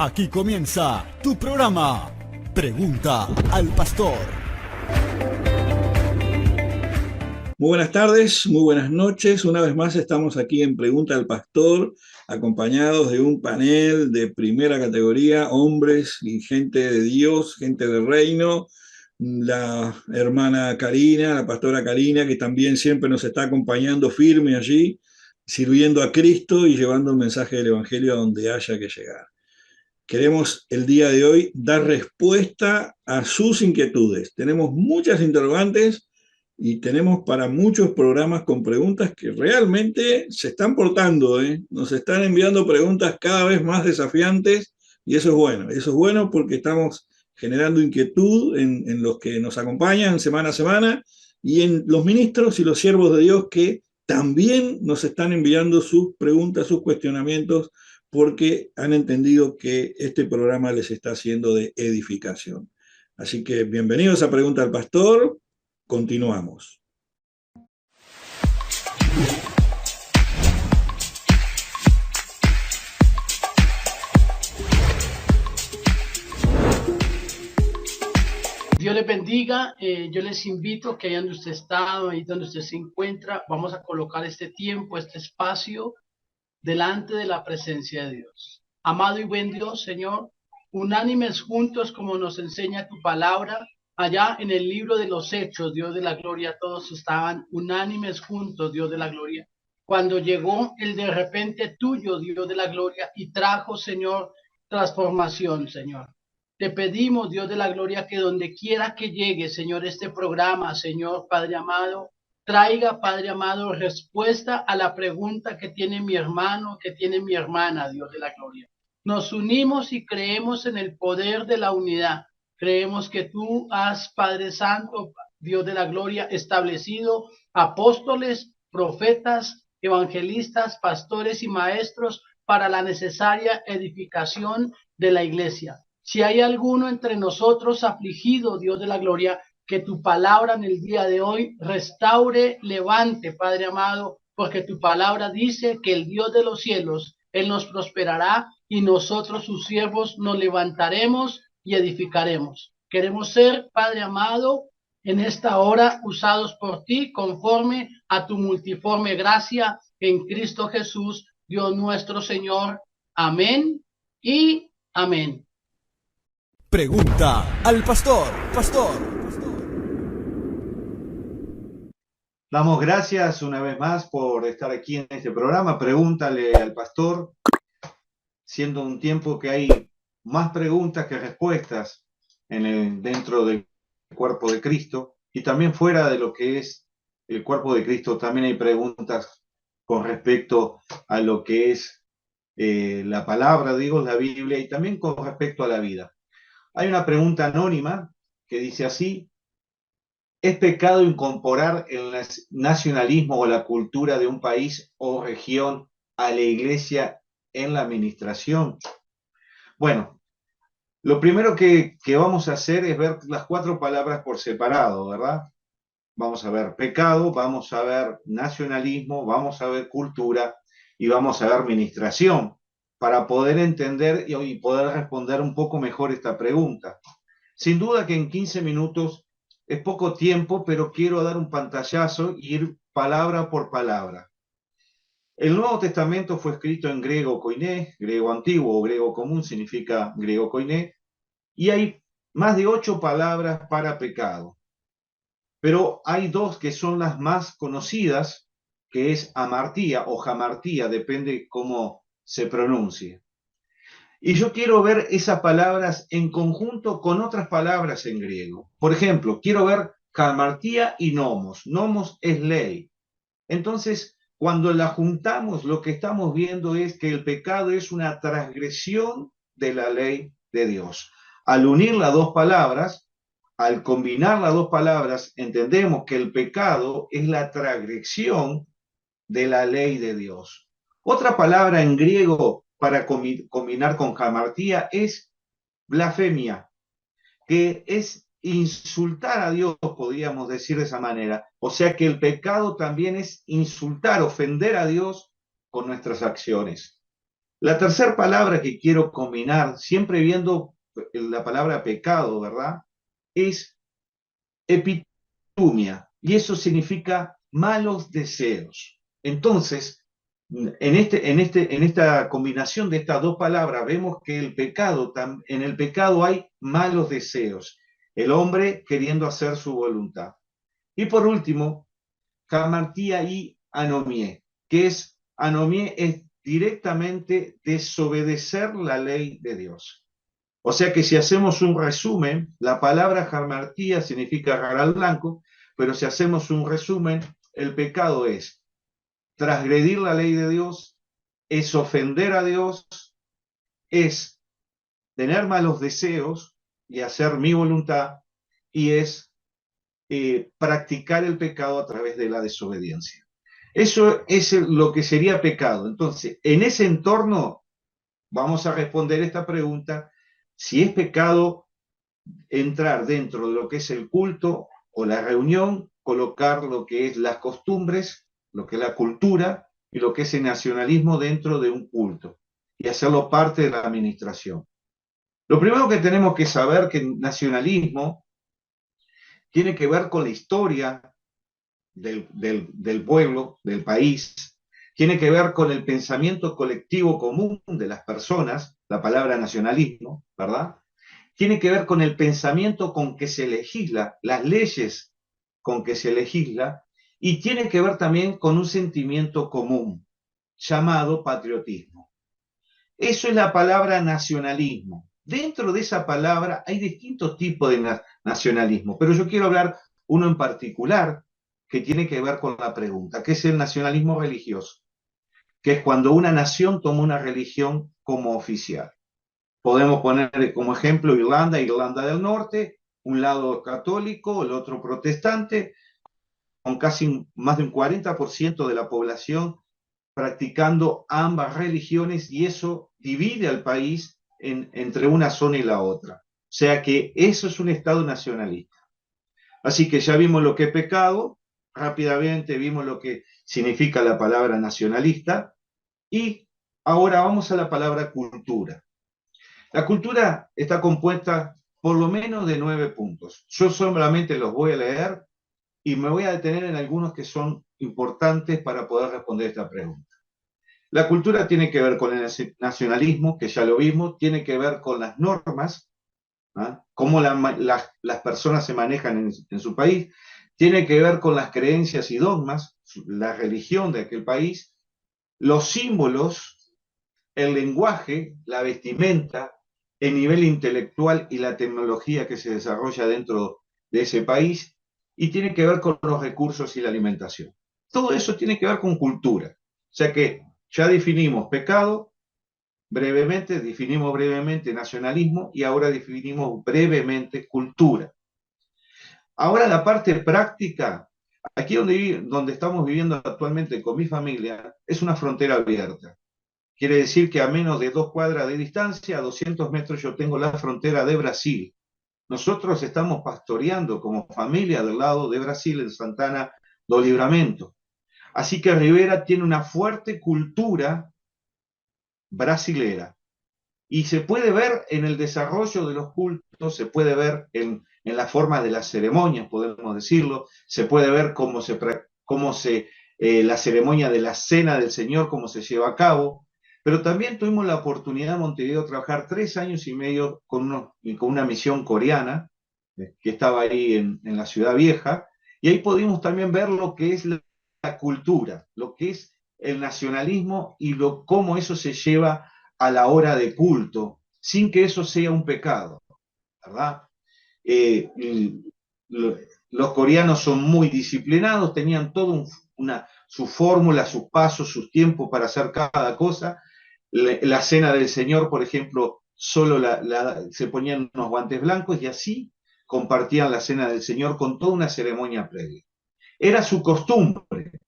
Aquí comienza tu programa, Pregunta al Pastor. Muy buenas tardes, muy buenas noches. Una vez más estamos aquí en Pregunta al Pastor, acompañados de un panel de primera categoría, hombres y gente de Dios, gente del reino. La hermana Karina, la pastora Karina, que también siempre nos está acompañando firme allí, sirviendo a Cristo y llevando el mensaje del Evangelio a donde haya que llegar. Queremos el día de hoy dar respuesta a sus inquietudes. Tenemos muchas interrogantes y tenemos para muchos programas con preguntas que realmente se están portando, ¿eh? Nos están enviando preguntas cada vez más desafiantes y eso es bueno porque estamos generando inquietud en los que nos acompañan semana a semana y en los ministros y los siervos de Dios que también nos están enviando sus preguntas, sus cuestionamientos, porque han entendido que este programa les está haciendo de edificación. Así que bienvenidos a Pregunta al Pastor. Continuamos. Dios les bendiga. Yo les invito que ahí donde usted está, ahí donde usted se encuentra, vamos a colocar este tiempo, este espacio delante de la presencia de Dios. Amado y buen Dios, Señor, unánimes juntos como nos enseña tu palabra, allá en el libro de los Hechos, Dios de la gloria, todos estaban unánimes juntos, Dios de la gloria. Cuando llegó el de repente tuyo, Dios de la gloria, y trajo, Señor, transformación, Señor. Te pedimos, Dios de la gloria, que donde quiera que llegue, Señor, este programa, Señor, Padre amado, traiga, Padre amado, respuesta a la pregunta que tiene mi hermano, que tiene mi hermana, Dios de la gloria. Nos unimos y creemos en el poder de la unidad. Creemos que tú has, Padre Santo, Dios de la gloria, establecido apóstoles, profetas, evangelistas, pastores y maestros para la necesaria edificación de la iglesia. Si hay alguno entre nosotros afligido, Dios de la gloria, que tu palabra en el día de hoy restaure, levante, Padre amado, porque tu palabra dice que el Dios de los cielos, Él nos prosperará y nosotros sus siervos nos levantaremos y edificaremos. Queremos ser, Padre amado, en esta hora usados por ti conforme a tu multiforme gracia en Cristo Jesús, Dios nuestro Señor. Amén y amén. Pregunta al Pastor. Damos gracias una vez más por estar aquí en este programa. Pregúntale al Pastor, siendo un tiempo que hay más preguntas que respuestas dentro del cuerpo de Cristo y también fuera de lo que es el cuerpo de Cristo. También hay preguntas con respecto a lo que es la palabra, digo, la Biblia, y también con respecto a la vida. Hay una pregunta anónima que dice así: ¿es pecado incorporar el nacionalismo o la cultura de un país o región a la iglesia en la administración? Bueno, lo primero que vamos a hacer es ver las 4 palabras por separado, ¿verdad? Vamos a ver pecado, vamos a ver nacionalismo, vamos a ver cultura y vamos a ver administración, para poder entender y poder responder un poco mejor esta pregunta. Sin duda que en 15 minutos es poco tiempo, pero quiero dar un pantallazo y ir palabra por palabra. El Nuevo Testamento fue escrito en griego koiné, griego antiguo o griego común, significa griego koiné, y hay más de 8 palabras para pecado. Pero hay 2 que son las más conocidas, que es amartía o jamartía, depende cómo se pronuncie. Y yo quiero ver esas palabras en conjunto con otras palabras en griego. Por ejemplo, quiero ver jamartía y nomos. Nomos es ley. Entonces, cuando la juntamos, lo que estamos viendo es que el pecado es una transgresión de la ley de Dios. Al unir las 2 palabras, al combinar las 2 palabras, entendemos que el pecado es la transgresión de la ley de Dios. Otra palabra en griego para combinar con jamartía es blasfemia, que es insultar a Dios, podríamos decir de esa manera. O sea que el pecado también es insultar, ofender a Dios con nuestras acciones. La tercera palabra que quiero combinar, siempre viendo la palabra pecado, ¿verdad? Es epitumia, y eso significa malos deseos. Entonces, en esta combinación de estas dos palabras, vemos que en el pecado hay malos deseos, el hombre queriendo hacer su voluntad. Y por último, hamartía y anomie, que es, anomie es directamente desobedecer la ley de Dios. O sea que si hacemos un resumen, la palabra hamartía significa agarrar al blanco, pero si hacemos un resumen, el pecado es transgredir la ley de Dios, es ofender a Dios, es tener malos deseos y hacer mi voluntad, y es practicar el pecado a través de la desobediencia. Eso es lo que sería pecado. Entonces, en ese entorno vamos a responder esta pregunta: si es pecado entrar dentro de lo que es el culto o la reunión, colocar lo que es las costumbres, lo que es la cultura y lo que es el nacionalismo dentro de un culto y hacerlo parte de la administración. Lo primero que tenemos que saber que el nacionalismo tiene que ver con la historia del pueblo, del país, tiene que ver con el pensamiento colectivo común de las personas, la palabra nacionalismo, ¿verdad? Tiene que ver con el pensamiento con que se legisla, las leyes con que se legisla, y tiene que ver también con un sentimiento común llamado patriotismo. Eso es la palabra nacionalismo. Dentro de esa palabra hay distintos tipos de nacionalismo, pero yo quiero hablar uno en particular que tiene que ver con la pregunta, que es el nacionalismo religioso, que es cuando una nación toma una religión como oficial. Podemos poner como ejemplo Irlanda del Norte, un lado católico, el otro protestante, con casi más de un 40% de la población practicando ambas religiones, y eso divide al país entre una zona y la otra. O sea que eso es un Estado nacionalista. Así que ya vimos lo que es pecado, rápidamente vimos lo que significa la palabra nacionalista, y ahora vamos a la palabra cultura. La cultura está compuesta por lo menos de 9 puntos. Yo solamente los voy a leer y me voy a detener en algunos que son importantes para poder responder esta pregunta. La cultura tiene que ver con el nacionalismo, que ya lo vimos, tiene que ver con las normas, ¿ah? Cómo las personas se manejan en su país, tiene que ver con las creencias y dogmas, la religión de aquel país, los símbolos, el lenguaje, la vestimenta, el nivel intelectual y la tecnología que se desarrolla dentro de ese país, y tiene que ver con los recursos y la alimentación. Todo eso tiene que ver con cultura. O sea que ya definimos pecado, definimos brevemente nacionalismo, y ahora definimos brevemente cultura. Ahora la parte práctica, aquí donde estamos viviendo actualmente con mi familia, es una frontera abierta. Quiere decir que a menos de 2 cuadras de distancia, a 200 metros, yo tengo la frontera de Brasil. Nosotros estamos pastoreando como familia del lado de Brasil, en Santana do Livramento. Así que Rivera tiene una fuerte cultura brasilera. Y se puede ver en el desarrollo de los cultos, se puede ver en la forma de las ceremonias, podemos decirlo, se puede ver la ceremonia de la Cena del Señor, cómo se lleva a cabo. Pero también tuvimos la oportunidad en Montevideo de trabajar 3 años y medio con una misión coreana, que estaba ahí en la Ciudad Vieja, y ahí pudimos también ver lo que es la cultura, lo que es el nacionalismo y cómo eso se lleva a la hora de culto, sin que eso sea un pecado, ¿verdad? Los coreanos son muy disciplinados, tenían todo su fórmula, sus pasos, sus tiempos para hacer cada cosa. La Cena del Señor, por ejemplo, solo se ponían unos guantes blancos y así compartían la Cena del Señor con toda una ceremonia previa. Era su costumbre.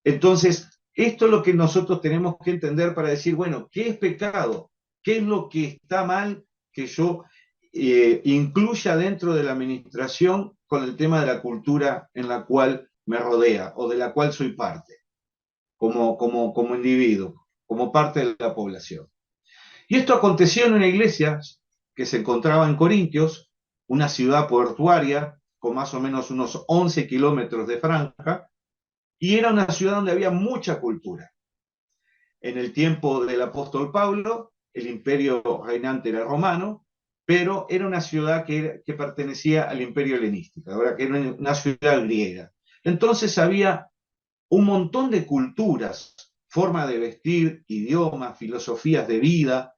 Entonces, esto es lo que nosotros tenemos que entender para decir, bueno, ¿qué es pecado? ¿Qué es lo que está mal que yo incluya dentro de la administración con el tema de la cultura en la cual me rodea o de la cual soy parte, como individuo, como parte de la población. Y esto aconteció en una iglesia que se encontraba en Corintios, una ciudad portuaria con más o menos unos 11 kilómetros de franja, y era una ciudad donde había mucha cultura. En el tiempo del apóstol Pablo, el imperio reinante era romano, pero era una ciudad que pertenecía al imperio helenístico, ahora que era una ciudad griega. Entonces había un montón de culturas, forma de vestir, idiomas, filosofías de vida,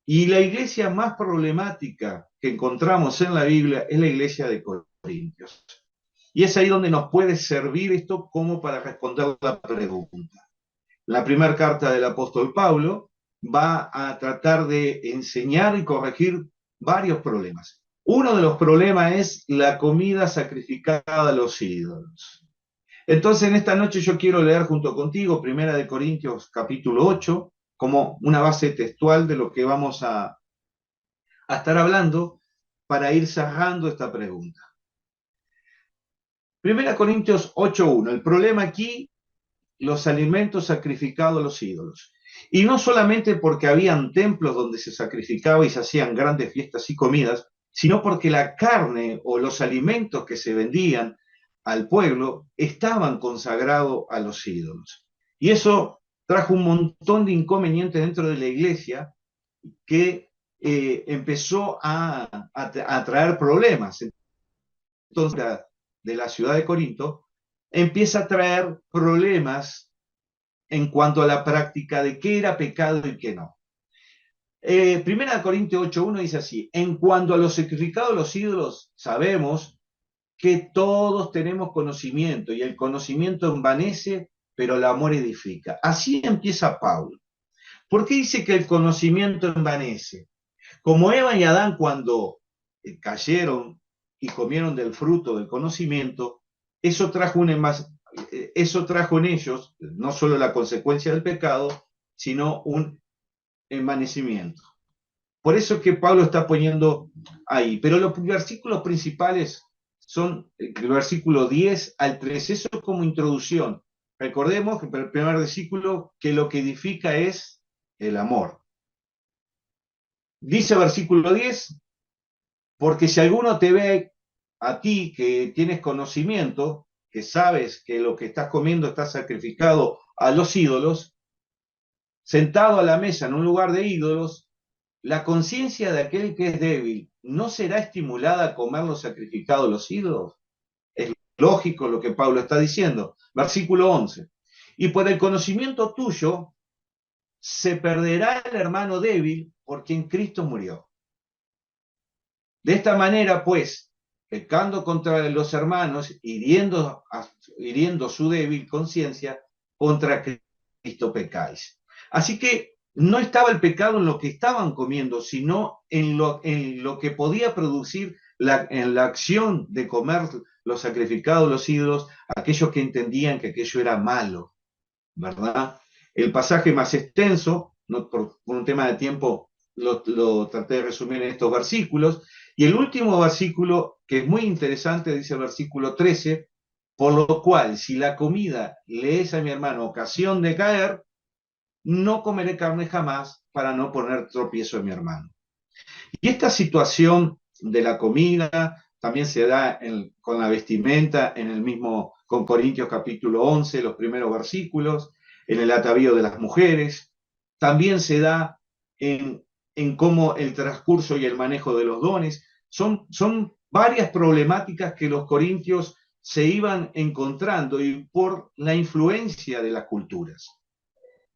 y la iglesia más problemática que encontramos en la Biblia es la iglesia de Corintios. Y es ahí donde nos puede servir esto como para responder la pregunta. La primera carta del apóstol Pablo va a tratar de enseñar y corregir varios problemas. Uno de los problemas es la comida sacrificada a los ídolos. Entonces, en esta noche yo quiero leer junto contigo 1 Corintios capítulo 8, como una base textual de lo que vamos a estar hablando para ir cerrando esta pregunta. 1 Corintios 8.1, el problema aquí, los alimentos sacrificados a los ídolos. Y no solamente porque habían templos donde se sacrificaba y se hacían grandes fiestas y comidas, sino porque la carne o los alimentos que se vendían al pueblo estaban consagrados a los ídolos. Y eso trajo un montón de inconvenientes dentro de la iglesia que empezó a traer problemas. Entonces, de la ciudad de Corinto, empieza a traer problemas en cuanto a la práctica de qué era pecado y qué no. Primera Corintios 8.1 dice así: en cuanto a los sacrificados a los ídolos, sabemos que todos tenemos conocimiento, y el conocimiento envanece, pero el amor edifica. Así empieza Pablo. ¿Por qué dice que el conocimiento envanece? Como Eva y Adán, cuando cayeron y comieron del fruto del conocimiento, eso trajo en ellos no solo la consecuencia del pecado, sino un envanecimiento. Por eso es que Pablo está poniendo ahí. Pero los versículos principales son el versículo 10 al 13. Eso es como introducción. Recordemos que el primer versículo, que lo que edifica es el amor. Dice versículo 10, porque si alguno te ve a ti que tienes conocimiento, que sabes que lo que estás comiendo está sacrificado a los ídolos, sentado a la mesa en un lugar de ídolos, la conciencia de aquel que es débil no será estimulada a comer lo sacrificado a los ídolos. Es lógico lo que Pablo está diciendo. Versículo 11. Y por el conocimiento tuyo se perderá el hermano débil por quien Cristo murió. De esta manera, pues, pecando contra los hermanos, hiriendo su débil conciencia, contra Cristo pecáis. Así que no estaba el pecado en lo que estaban comiendo, sino en lo que podía producir en la acción de comer los sacrificados, los ídolos, aquellos que entendían que aquello era malo, ¿verdad? El pasaje más extenso, no, por un tema de tiempo, lo traté de resumir en estos versículos. Y el último versículo, que es muy interesante, dice el versículo 13, por lo cual, si la comida le es a mi hermano ocasión de caer, no comeré carne jamás para no poner tropiezo a mi hermano. Y esta situación de la comida también se da con la vestimenta con Corintios capítulo 11, los primeros versículos, en el atavío de las mujeres. También se da en cómo el transcurso y el manejo de los dones. Son varias problemáticas que los corintios se iban encontrando, y por la influencia de las culturas.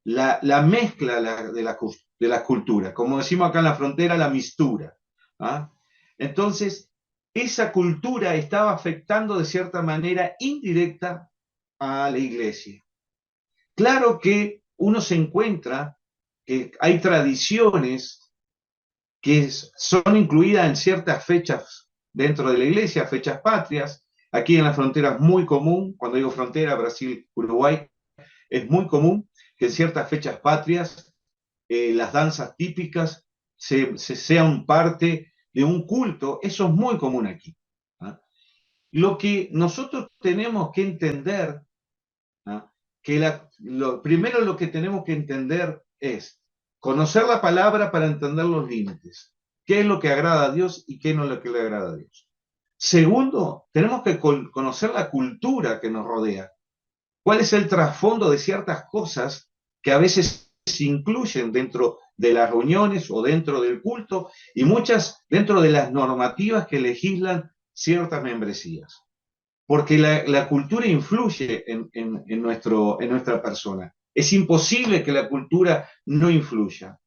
La mezcla de las culturas, como decimos acá en la frontera, la mistura. ¿Ah? Entonces, esa cultura estaba afectando de cierta manera indirecta a la iglesia. Claro que uno se encuentra que hay tradiciones que son incluidas en ciertas fechas dentro de la iglesia, fechas patrias. Aquí en la frontera es muy común, cuando digo frontera, Brasil, Uruguay, es muy común que en ciertas fechas patrias las danzas típicas sean parte de un culto. Eso es muy común aquí. ¿Ah? Lo que nosotros tenemos que entender, ¿ah?, que primero lo que tenemos que entender es conocer la palabra para entender los límites. ¿Qué es lo que agrada a Dios y qué no es lo que le agrada a Dios? Segundo, tenemos que conocer la cultura que nos rodea. ¿Cuál es el trasfondo de ciertas cosas que a veces se incluyen dentro de las reuniones o dentro del culto y muchas dentro de las normativas que legislan ciertas membresías? Porque la cultura influye en nuestra persona. Es imposible que la cultura no influya.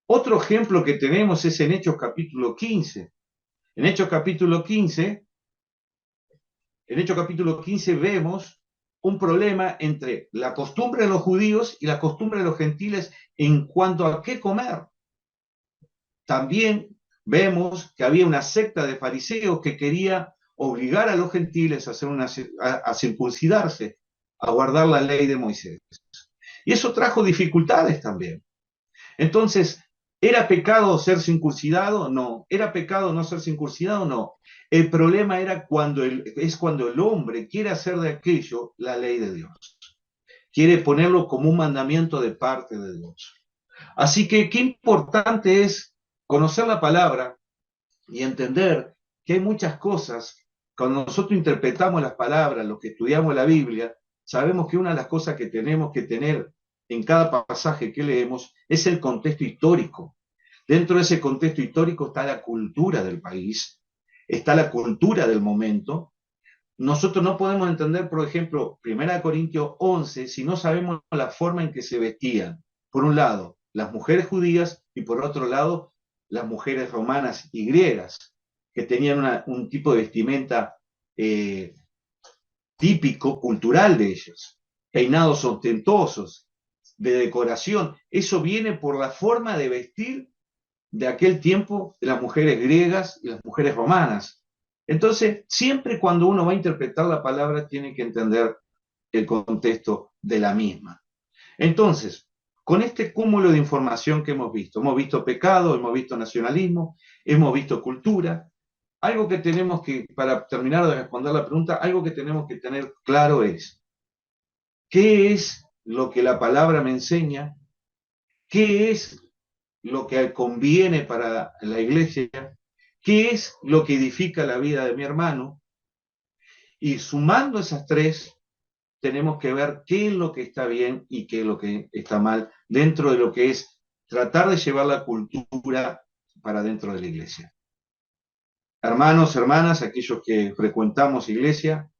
Otro ejemplo que tenemos es en Hechos capítulo 15. En Hechos capítulo 15 vemos un problema entre la costumbre de los judíos y la costumbre de los gentiles en cuanto a qué comer. También vemos que había una secta de fariseos que quería obligar a los gentiles a circuncidarse, a guardar la ley de Moisés. Y eso trajo dificultades también. Entonces, ¿era pecado ser circuncidado? No. ¿Era pecado no ser circuncidado? No. El problema era cuando el hombre quiere hacer de aquello la ley de Dios. Quiere ponerlo como un mandamiento de parte de Dios. Así que qué importante es conocer la palabra y entender que hay muchas cosas. Cuando nosotros interpretamos las palabras, los que estudiamos la Biblia, sabemos que una de las cosas que tenemos que tener en cada pasaje que leemos es el contexto histórico. Dentro de ese contexto histórico está la cultura del país, está la cultura del momento. Nosotros no podemos entender, por ejemplo, 1 Corintios 11 si no sabemos la forma en que se vestían. Por un lado, las mujeres judías y por otro lado, las mujeres romanas y griegas, que tenían un tipo de vestimenta típico, cultural de ellos. Peinados ostentosos, de decoración. Eso viene por la forma de vestir de aquel tiempo de las mujeres griegas y las mujeres romanas. Entonces, siempre cuando uno va a interpretar la palabra, tiene que entender el contexto de la misma. Entonces, con este cúmulo de información que hemos visto pecado, hemos visto nacionalismo, hemos visto cultura, algo que tenemos que, para terminar de responder la pregunta, algo que tenemos que tener claro es, ¿qué es lo que la palabra me enseña? ¿Qué es lo que conviene para la iglesia? ¿Qué es lo que edifica la vida de mi hermano? Y sumando esas tres, tenemos que ver qué es lo que está bien y qué es lo que está mal dentro de lo que es tratar de llevar la cultura para dentro de la iglesia. Hermanos, hermanas, aquellos que frecuentamos iglesia,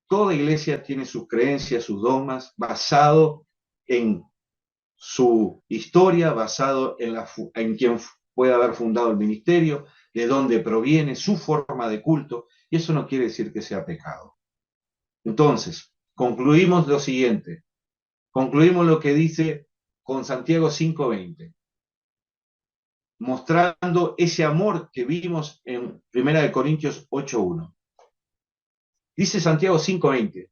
toda iglesia tiene sus creencias, sus dogmas, basado en su historia, basado en quien puede haber fundado el ministerio, de dónde proviene, su forma de culto, y eso no quiere decir que sea pecado. Entonces, concluimos lo siguiente, concluimos lo que dice con Santiago 5:20, mostrando ese amor que vimos en 1 Corintios 8:1. Dice Santiago 5:20,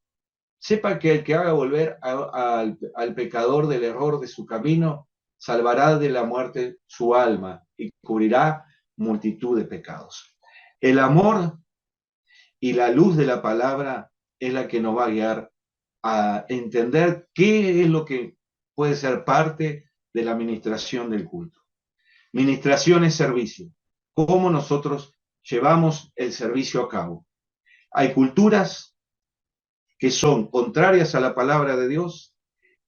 sepa que el que haga volver al pecador del error de su camino, salvará de la muerte su alma y cubrirá multitud de pecados. El amor y la luz de la palabra es la que nos va a guiar a entender qué es lo que puede ser parte de la administración del culto. Ministración es servicio. ¿Cómo nosotros llevamos el servicio a cabo? Hay culturas que son contrarias a la palabra de Dios,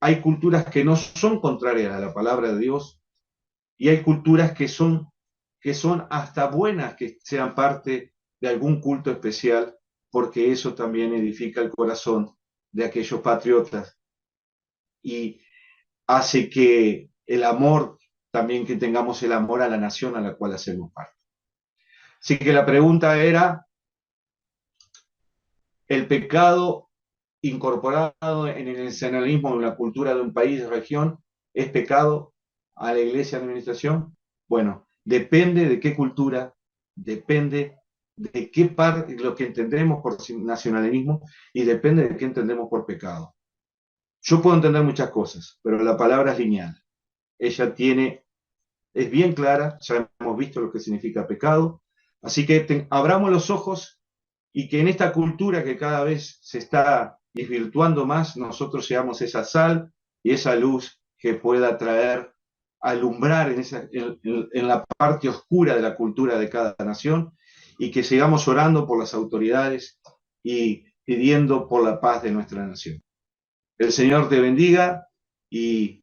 hay culturas que no son contrarias a la palabra de Dios, y hay culturas que son hasta buenas que sean parte de algún culto especial, porque eso también edifica el corazón de aquellos patriotas y hace que el amor, también que tengamos el amor a la nación a la cual hacemos parte. Así que la pregunta era, ¿el pecado incorporado en el nacionalismo, en la cultura de un país, de región, es pecado a la iglesia de administración? Bueno, depende de qué cultura, depende de qué parte, lo que entendemos por nacionalismo y depende de qué entendemos por pecado. Yo puedo entender muchas cosas, pero la palabra es lineal. Ella es bien clara, ya hemos visto lo que significa pecado, así que abramos los ojos y que en esta cultura que cada vez se está desvirtuando más, nosotros seamos esa sal y esa luz que pueda traer, alumbrar en la parte oscura de la cultura de cada nación, y que sigamos orando por las autoridades y pidiendo por la paz de nuestra nación. El Señor te bendiga y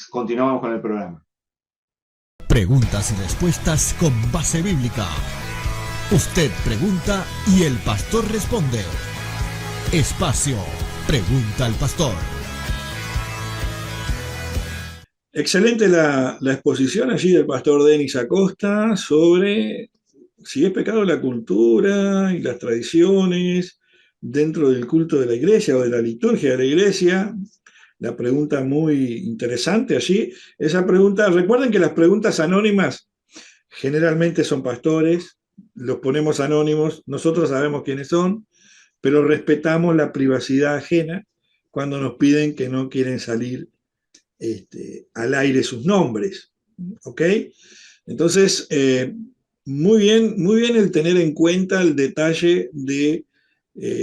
continuamos con el programa. Preguntas y respuestas con base bíblica. Usted pregunta y el pastor responde. Espacio Pregunta al Pastor. Excelente la exposición allí del pastor Denis Acosta sobre si es pecado la cultura y las tradiciones dentro del culto de la iglesia o de la liturgia de la iglesia. La pregunta muy interesante allí. Esa pregunta, recuerden que las preguntas anónimas generalmente son pastores, los ponemos anónimos, nosotros sabemos quiénes son, pero respetamos la privacidad ajena cuando nos piden que no quieren salir al aire sus nombres. ¿Ok? Entonces, muy bien el tener en cuenta el detalle de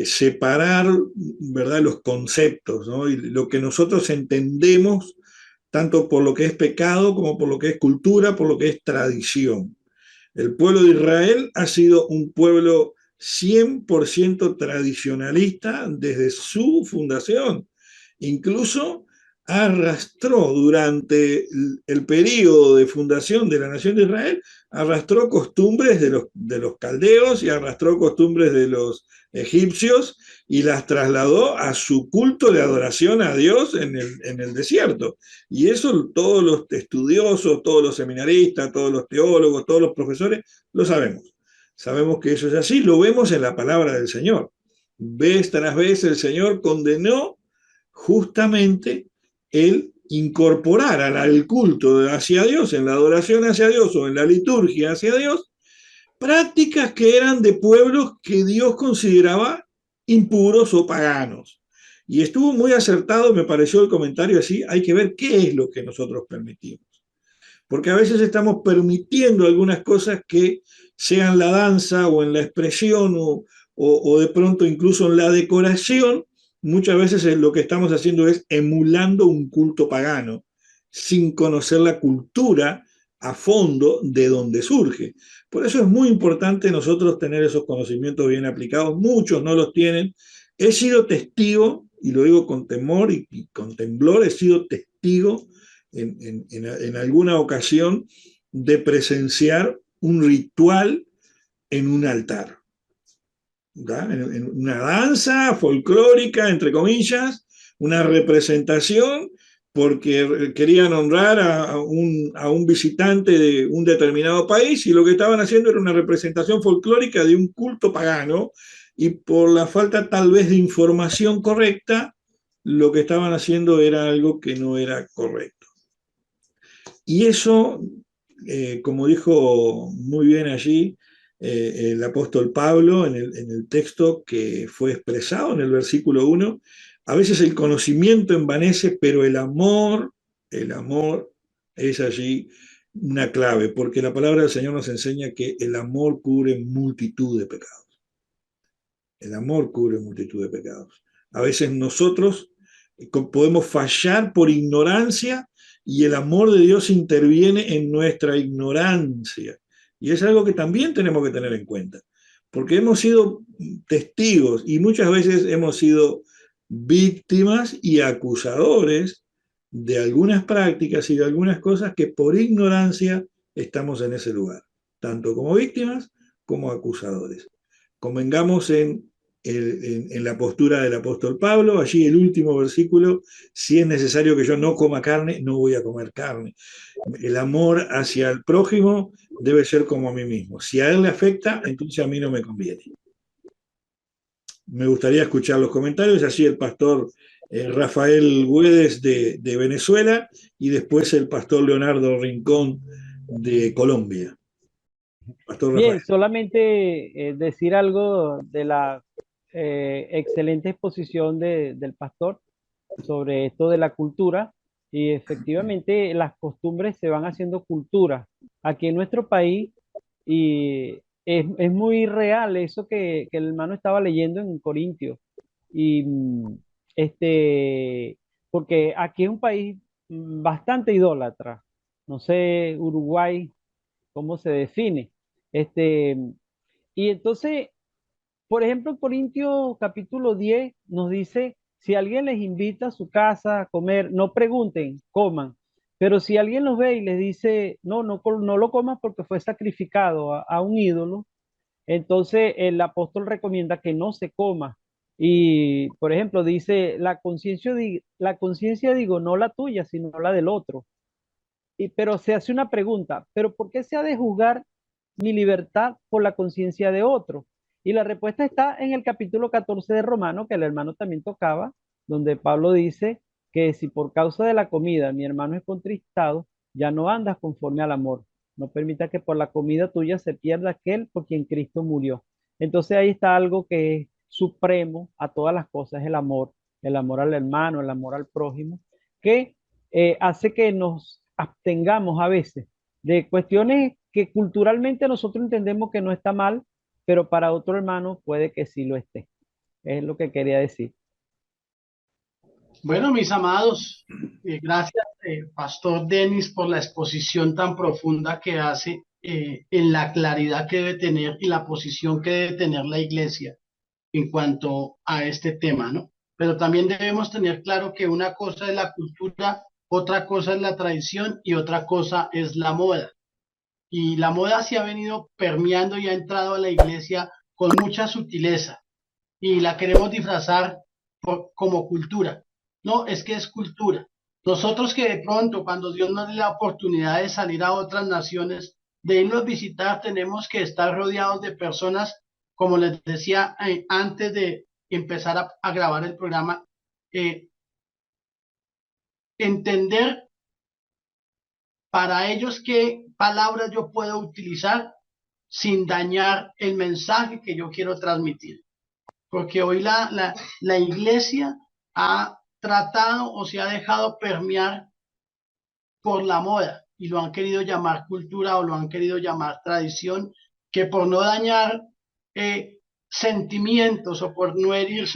separar, ¿verdad?, los conceptos, ¿no? Y lo que nosotros entendemos, tanto por lo que es pecado como por lo que es cultura, por lo que es tradición. El pueblo de Israel ha sido un pueblo 100% tradicionalista desde su fundación. Incluso arrastró durante el periodo de fundación de la nación de Israel, arrastró costumbres de los caldeos y arrastró costumbres de los egipcios y las trasladó a su culto de adoración a Dios en el desierto. Y eso todos los estudiosos, todos los seminaristas, todos los teólogos, todos los profesores lo sabemos. Sabemos que eso es así, lo vemos en la palabra del Señor. Vez tras vez el Señor condenó justamente el incorporar al culto hacia Dios, en la adoración hacia Dios o en la liturgia hacia Dios, prácticas que eran de pueblos que Dios consideraba impuros o paganos. Y estuvo muy acertado, me pareció el comentario así, hay que ver qué es lo que nosotros permitimos. Porque a veces estamos permitiendo algunas cosas que sean la danza o en la expresión o de pronto incluso en la decoración. Muchas veces lo que estamos haciendo es emulando un culto pagano, sin conocer la cultura a fondo de donde surge. Por eso es muy importante nosotros tener esos conocimientos bien aplicados. Muchos no los tienen. He sido testigo, y lo digo con temor y con temblor, he sido testigo en alguna ocasión de presenciar un ritual en un altar. En una danza folclórica, entre comillas, una representación, porque querían honrar a un visitante de un determinado país y lo que estaban haciendo era una representación folclórica de un culto pagano y por la falta tal vez de información correcta, lo que estaban haciendo era algo que no era correcto. Y eso, como dijo muy bien allí el apóstol Pablo en el texto que fue expresado en el versículo 1, a veces el conocimiento envanece, pero el amor es allí una clave, porque la palabra del Señor nos enseña que el amor cubre multitud de pecados. El amor cubre multitud de pecados. A veces nosotros podemos fallar por ignorancia y el amor de Dios interviene en nuestra ignorancia. Y es algo que también tenemos que tener en cuenta, porque hemos sido testigos y muchas veces hemos sido víctimas y acusadores de algunas prácticas y de algunas cosas que por ignorancia estamos en ese lugar, tanto como víctimas como acusadores. Convengamos en la postura del apóstol Pablo, allí el último versículo: si es necesario que yo no coma carne, no voy a comer carne. El amor hacia el prójimo debe ser como a mí mismo. Si a él le afecta, entonces a mí no me conviene. Me gustaría escuchar los comentarios, así el pastor Rafael Güedes de Venezuela y después el pastor Leonardo Rincón de Colombia. Pastor Rafael. Bien, solamente decir algo de la excelente exposición del pastor sobre esto de la cultura, y efectivamente las costumbres se van haciendo cultura aquí en nuestro país, y es muy real eso que el hermano estaba leyendo en Corintios, y porque aquí es un país bastante idólatra. No sé, Uruguay, cómo se define. Este, y entonces, por ejemplo, en Corintios capítulo 10 nos dice, si alguien les invita a su casa a comer, no pregunten, coman. Pero si alguien los ve y les dice, no, no, no lo comas porque fue sacrificado a un ídolo, entonces el apóstol recomienda que no se coma. Y, por ejemplo, dice, la conciencia digo, no la tuya, sino la del otro. Pero se hace una pregunta, ¿pero por qué se ha de juzgar mi libertad por la conciencia de otro? Y la respuesta está en el capítulo 14 de Romano, que el hermano también tocaba, donde Pablo dice que si por causa de la comida mi hermano es contristado, ya no andas conforme al amor. No permita que por la comida tuya se pierda aquel por quien Cristo murió. Entonces ahí está algo que es supremo a todas las cosas, el amor al hermano, el amor al prójimo, que hace que nos abstengamos a veces de cuestiones que culturalmente nosotros entendemos que no está mal, pero para otro hermano puede que sí lo esté. Es lo que quería decir. Bueno, mis amados, gracias, Pastor Denis, por la exposición tan profunda que hace en la claridad que debe tener y la posición que debe tener la iglesia en cuanto a este tema, ¿no? Pero también debemos tener claro que una cosa es la cultura, otra cosa es la tradición y otra cosa es la moda. Y la moda se ha venido permeando y ha entrado a la iglesia con mucha sutileza y la queremos disfrazar como cultura. No, es que es cultura. Nosotros que de pronto, cuando Dios nos dé la oportunidad de salir a otras naciones, de irnos a visitar, tenemos que estar rodeados de personas, como les decía antes de empezar a grabar el programa, eh, entender para ellos qué palabras yo puedo utilizar sin dañar el mensaje que yo quiero transmitir. Porque hoy la iglesia ha tratado o se ha dejado permear por la moda y lo han querido llamar cultura o lo han querido llamar tradición, que por no dañar sentimientos o por no herir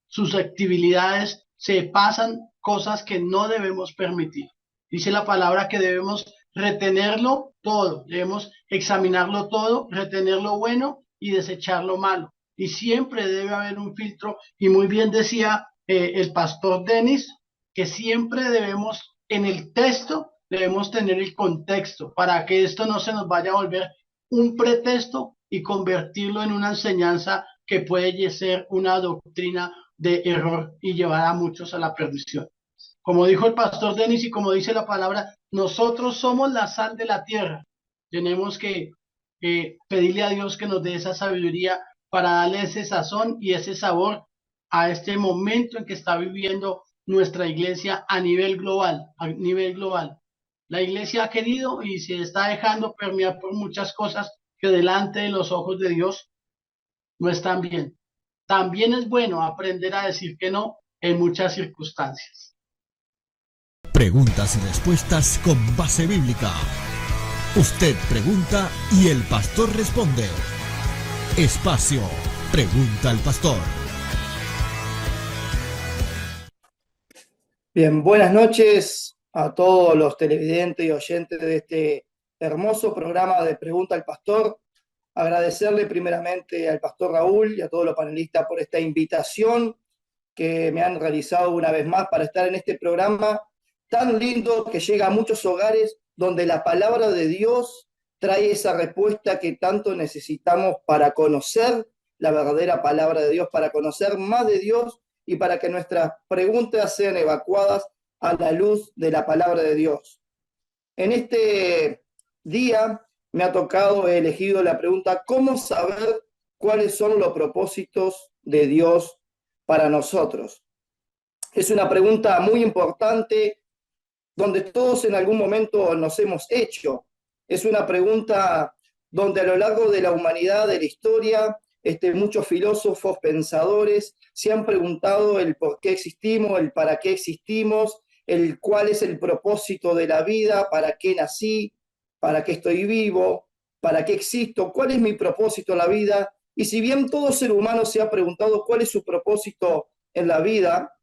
susceptibilidades, se pasan cosas que no debemos permitir. Dice la palabra que debemos retenerlo todo, debemos examinarlo todo, retener lo bueno y desechar lo malo. Y siempre debe haber un filtro, y muy bien decía el pastor Denis, que siempre debemos, en el texto, debemos tener el contexto para que esto no se nos vaya a volver un pretexto y convertirlo en una enseñanza que puede ser una doctrina de error y llevar a muchos a la perdición. Como dijo el pastor Denis y como dice la palabra, nosotros somos la sal de la tierra. Tenemos que pedirle a Dios que nos dé esa sabiduría para darle ese sazón y ese sabor a este momento en que está viviendo nuestra iglesia a nivel global, a nivel global. La iglesia ha querido y se está dejando permear por muchas cosas que delante de los ojos de Dios no están bien. También es bueno aprender a decir que no en muchas circunstancias. Preguntas y respuestas con base bíblica. Usted pregunta y el pastor responde. Espacio Pregunta al Pastor. Bien, buenas noches a todos los televidentes y oyentes de este hermoso programa de Pregunta al Pastor. Agradecerle primeramente al pastor Raúl y a todos los panelistas por esta invitación que me han realizado una vez más para estar en este programa tan lindo que llega a muchos hogares donde la palabra de Dios trae esa respuesta que tanto necesitamos para conocer la verdadera palabra de Dios, para conocer más de Dios y para que nuestras preguntas sean evacuadas a la luz de la palabra de Dios. En este día me ha tocado, he elegido la pregunta, ¿cómo saber cuáles son los propósitos de Dios para nosotros? Es una pregunta muy importante donde todos en algún momento nos hemos hecho. Es una pregunta donde a lo largo de la humanidad, de la historia, muchos filósofos, pensadores, se han preguntado el por qué existimos, el para qué existimos, el cuál es el propósito de la vida, para qué nací, para qué estoy vivo, para qué existo, cuál es mi propósito en la vida. Y si bien todo ser humano se ha preguntado cuál es su propósito en la vida,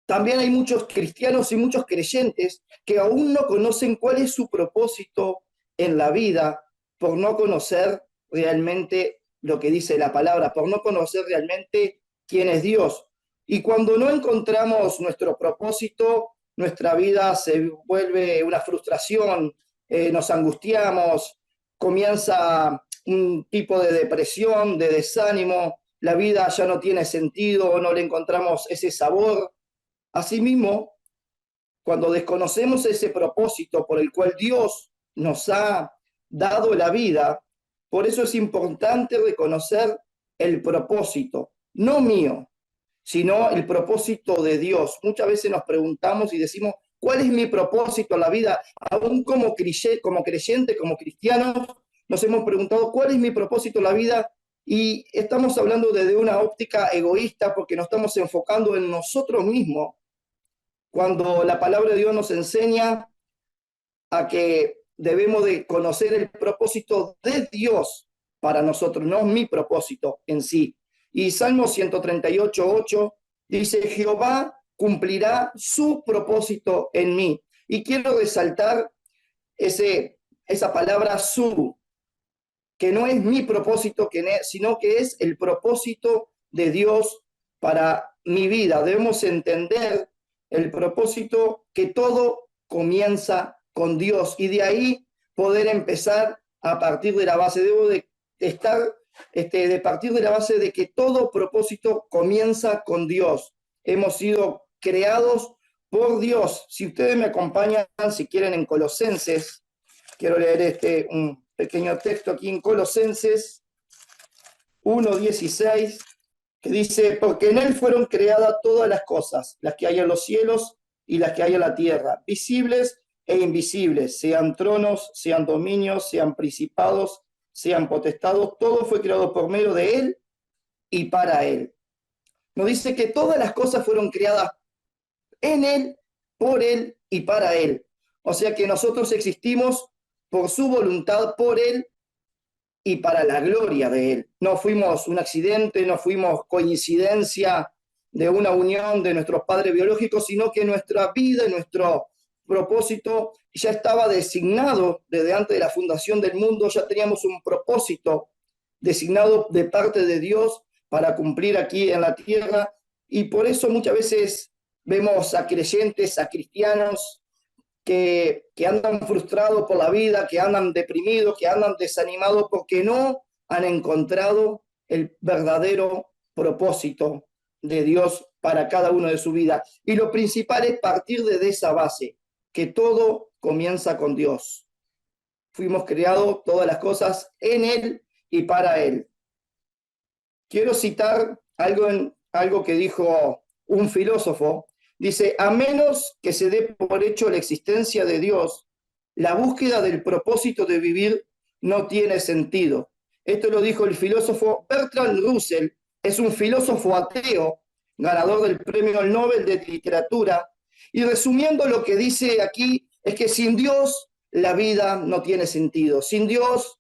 también hay muchos cristianos y muchos creyentes que aún no conocen cuál es su propósito en la vida por no conocer realmente lo que dice la palabra, por no conocer realmente quién es Dios. Y cuando no encontramos nuestro propósito, nuestra vida se vuelve una frustración, nos angustiamos, comienza un tipo de depresión, de desánimo, la vida ya no tiene sentido, no le encontramos ese sabor. Asimismo, cuando desconocemos ese propósito por el cual Dios nos ha dado la vida, por eso es importante reconocer el propósito, no mío, sino el propósito de Dios. Muchas veces nos preguntamos y decimos, ¿cuál es mi propósito en la vida? Aún como creyentes, como cristianos, nos hemos preguntado, ¿cuál es mi propósito en la vida? Y estamos hablando desde una óptica egoísta porque nos estamos enfocando en nosotros mismos, cuando la palabra de Dios nos enseña a que debemos de conocer el propósito de Dios para nosotros, no mi propósito en sí. Y Salmo 138:8 dice, Jehová cumplirá su propósito en mí. Y quiero resaltar esa palabra su, que no es mi propósito, sino que es el propósito de Dios para mi vida. Debemos entender el propósito que todo comienza con Dios y de ahí poder empezar a partir de la base. Debo de partir de la base de que todo propósito comienza con Dios. Hemos sido creados por Dios. Si ustedes me acompañan, si quieren, en Colosenses, quiero leer un pequeño texto aquí en Colosenses 1:16, que dice, porque en él fueron creadas todas las cosas, las que hay en los cielos y las que hay en la tierra, visibles e invisibles, sean tronos, sean dominios, sean principados, sean potestados, todo fue creado por medio de él y para él. Nos dice que todas las cosas fueron creadas en él, por él y para él. O sea que nosotros existimos por su voluntad, por él y para la gloria de él. No fuimos un accidente, no fuimos coincidencia de una unión de nuestros padres biológicos, sino que nuestra vida y nuestro propósito ya estaba designado desde antes de la fundación del mundo, ya teníamos un propósito designado de parte de Dios para cumplir aquí en la tierra, y por eso muchas veces vemos a creyentes, a cristianos que andan frustrados por la vida, que andan deprimidos, que andan desanimados porque no han encontrado el verdadero propósito de Dios para cada uno de su vida. Y lo principal es partir de esa base, que todo comienza con Dios. Fuimos creados todas las cosas en Él y para Él. Quiero citar algo que dijo un filósofo. Dice, a menos que se dé por hecho la existencia de Dios, la búsqueda del propósito de vivir no tiene sentido. Esto lo dijo el filósofo Bertrand Russell, es un filósofo ateo, ganador del Premio Nobel de Literatura, y resumiendo lo que dice aquí es que sin Dios la vida no tiene sentido. Sin Dios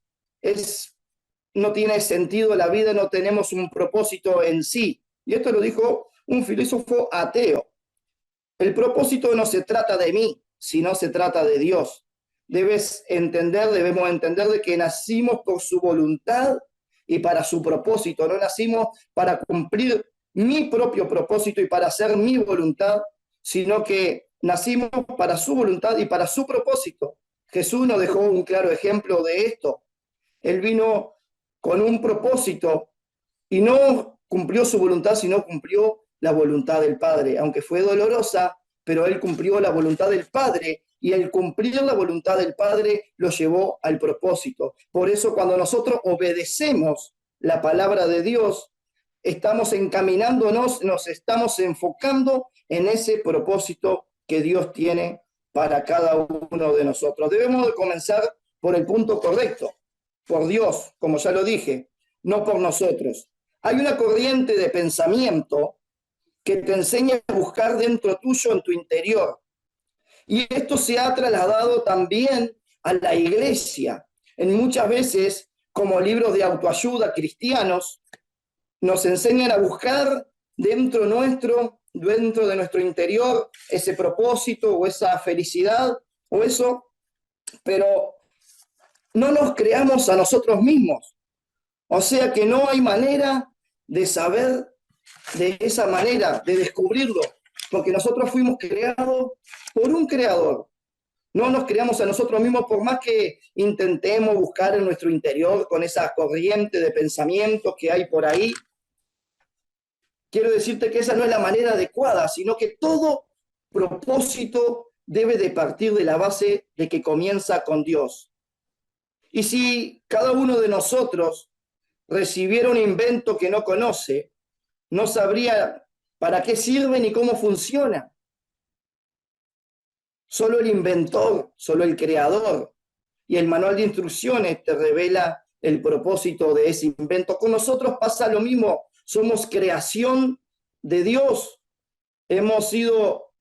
no tiene sentido la vida, no tenemos un propósito en sí. Y esto lo dijo un filósofo ateo. El propósito no se trata de mí, sino se trata de Dios. Debemos entender de que nacimos por su voluntad y para su propósito. No nacimos para cumplir mi propio propósito y para hacer mi voluntad, sino que nacimos para su voluntad y para su propósito. Jesús nos dejó un claro ejemplo de esto. Él vino con un propósito y no cumplió su voluntad, sino cumplió la voluntad del Padre, aunque fue dolorosa, pero él cumplió la voluntad del Padre, y el cumplir la voluntad del Padre lo llevó al propósito. Por eso cuando nosotros obedecemos la palabra de Dios, estamos encaminándonos, nos estamos enfocando en ese propósito que Dios tiene para cada uno de nosotros. Debemos de comenzar por el punto correcto, por Dios, como ya lo dije, no por nosotros. Hay una corriente de pensamiento que te enseña a buscar dentro tuyo, en tu interior. Y esto se ha trasladado también a la iglesia. En muchas veces, como libros de autoayuda cristianos, nos enseñan a buscar dentro de nuestro interior, ese propósito o esa felicidad o eso, pero no nos creamos a nosotros mismos. O sea que no hay manera de saber de esa manera, de descubrirlo, porque nosotros fuimos creados por un creador. No nos creamos a nosotros mismos por más que intentemos buscar en nuestro interior con esa corriente de pensamientos que hay por ahí. Quiero decirte que esa no es la manera adecuada, sino que todo propósito debe de partir de la base de que comienza con Dios. Y si cada uno de nosotros recibiera un invento que no conoce, no sabría para qué sirve ni cómo funciona. Solo el inventor, solo el creador y el manual de instrucciones te revela el propósito de ese invento. Con nosotros pasa lo mismo, somos creación de Dios. Hemos sido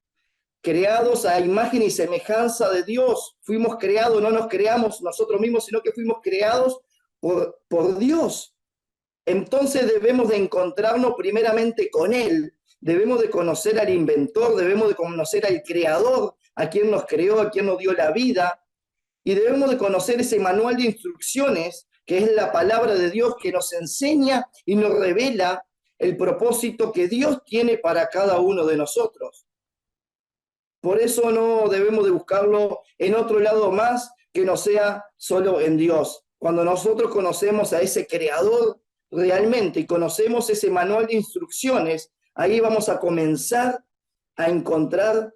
creados a imagen y semejanza de Dios. Fuimos creados, no nos creamos nosotros mismos, sino que fuimos creados por Dios. Entonces debemos de encontrarnos primeramente con Él, debemos de conocer al inventor, debemos de conocer al creador, a quien nos creó, a quien nos dio la vida, y debemos de conocer ese manual de instrucciones, que es la palabra de Dios que nos enseña y nos revela el propósito que Dios tiene para cada uno de nosotros. Por eso no debemos de buscarlo en otro lado más que no sea solo en Dios. Cuando nosotros conocemos a ese creador realmente y conocemos ese manual de instrucciones, ahí vamos a comenzar a encontrar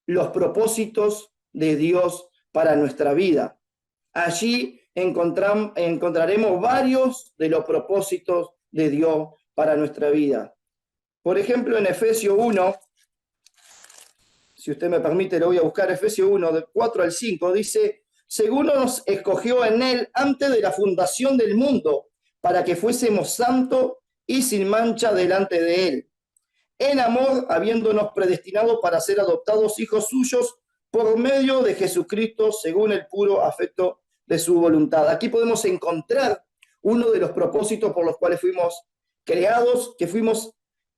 los propósitos de Dios para nuestra vida. Allí encontraremos varios de los propósitos de Dios para nuestra vida. Por ejemplo, en Efesios 1, si usted me permite, lo voy a buscar, Efesios 1, del 4 al 5, dice: según nos escogió en Él antes de la fundación del mundo, para que fuésemos santos y sin mancha delante de Él, en amor, habiéndonos predestinado para ser adoptados hijos suyos por medio de Jesucristo, según el puro afecto de su voluntad. Aquí podemos encontrar uno de los propósitos por los cuales fuimos creados, que fuimos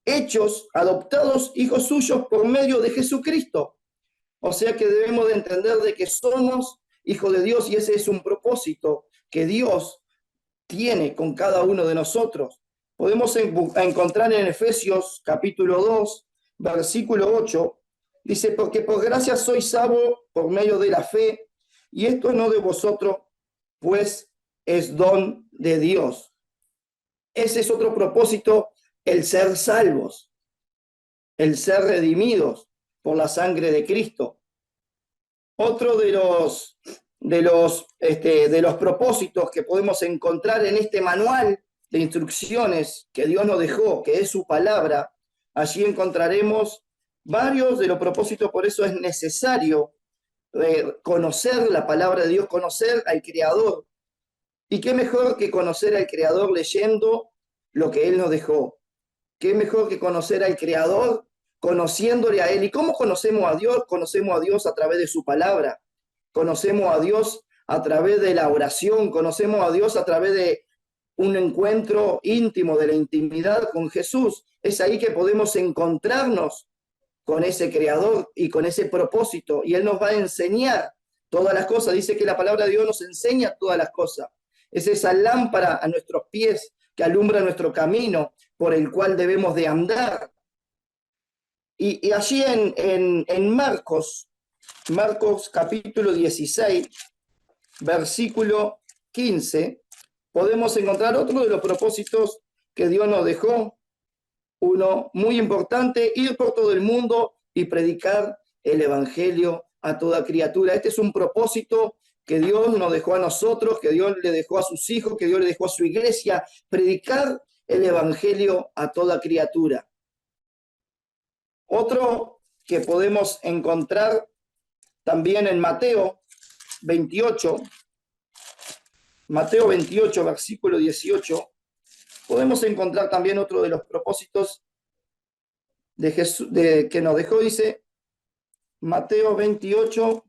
hechos, adoptados hijos suyos por medio de Jesucristo. O sea que debemos de entender de que somos hijos de Dios y ese es un propósito que Dios tiene con cada uno de nosotros. Podemos encontrar en Efesios capítulo 2, versículo 8, dice: porque por gracia sois salvos por medio de la fe, y esto no de vosotros, pues es don de Dios. Ese es otro propósito, el ser salvos, el ser redimidos por la sangre de Cristo. Otro de los propósitos que podemos encontrar en este manual de instrucciones que Dios nos dejó, que es su palabra, allí encontraremos varios de los propósitos. Por eso es necesario conocer la palabra de Dios, conocer al Creador. Y qué mejor que conocer al Creador leyendo lo que Él nos dejó. Qué mejor que conocer al Creador conociéndole a Él. ¿Y cómo conocemos a Dios? Conocemos a Dios a través de su palabra. Conocemos a Dios a través de la oración. Conocemos a Dios a través de un encuentro íntimo, de la intimidad con Jesús. Es ahí que podemos encontrarnos con ese Creador y con ese propósito. Y Él nos va a enseñar todas las cosas. Dice que la palabra de Dios nos enseña todas las cosas. Es esa lámpara a nuestros pies que alumbra nuestro camino por el cual debemos de andar. Y allí en Marcos capítulo 16, versículo 15, podemos encontrar otro de los propósitos que Dios nos dejó, uno muy importante: ir por todo el mundo y predicar el evangelio a toda criatura. Este es un propósito que Dios nos dejó a nosotros, que Dios le dejó a sus hijos, que Dios le dejó a su iglesia, predicar el evangelio a toda criatura. Otro que podemos encontrar también en Mateo 28, versículo 18, podemos encontrar también otro de los propósitos de Jesús, que nos dejó. Dice Mateo 28,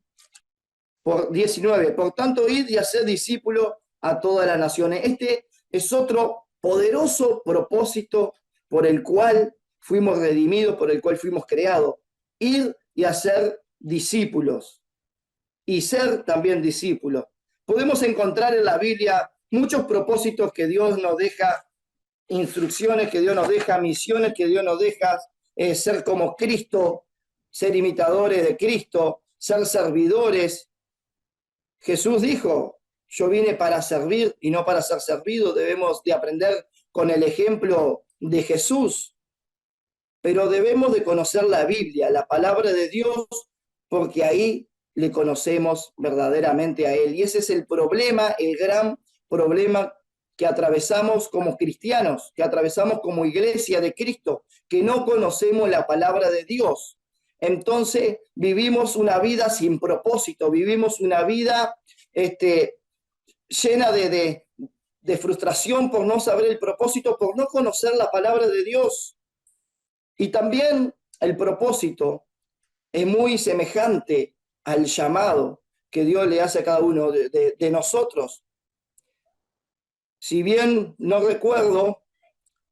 por 19, por tanto, id y haced discípulos a todas las naciones. Este es otro poderoso propósito por el cual fuimos redimidos, por el cual fuimos creados. Ir y hacer discípulos y ser también discípulos. Podemos encontrar en la Biblia muchos propósitos que Dios nos deja, instrucciones que Dios nos deja, misiones que Dios nos deja, ser como Cristo, ser imitadores de Cristo, ser servidores. Jesús dijo, yo vine para servir y no para ser servido. Debemos de aprender con el ejemplo de Jesús. Pero debemos de conocer la Biblia, la palabra de Dios, porque ahí le conocemos verdaderamente a Él. Y ese es el problema, el gran problema que atravesamos como cristianos, que atravesamos como iglesia de Cristo, que no conocemos la palabra de Dios. Entonces vivimos una vida sin propósito, vivimos una vida llena de frustración por no saber el propósito, por no conocer la palabra de Dios. Y también el propósito es muy semejante al llamado que Dios le hace a cada uno de nosotros. Si bien no recuerdo,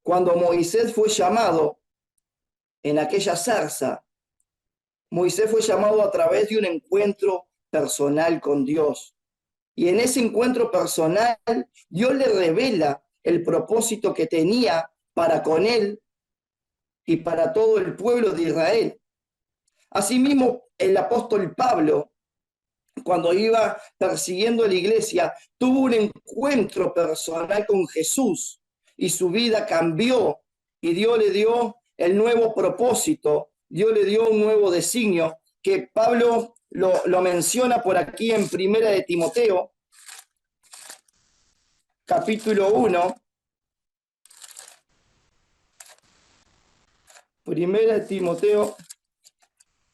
cuando Moisés fue llamado en aquella zarza, Moisés fue llamado a través de un encuentro personal con Dios. Y en ese encuentro personal, Dios le revela el propósito que tenía para con él y para todo el pueblo de Israel. Asimismo, el apóstol Pablo, cuando iba persiguiendo a la iglesia, tuvo un encuentro personal con Jesús y su vida cambió y Dios le dio el nuevo propósito, Dios le dio un nuevo designio que Pablo lo menciona por aquí en Primera de Timoteo, capítulo 1. Primera de Timoteo,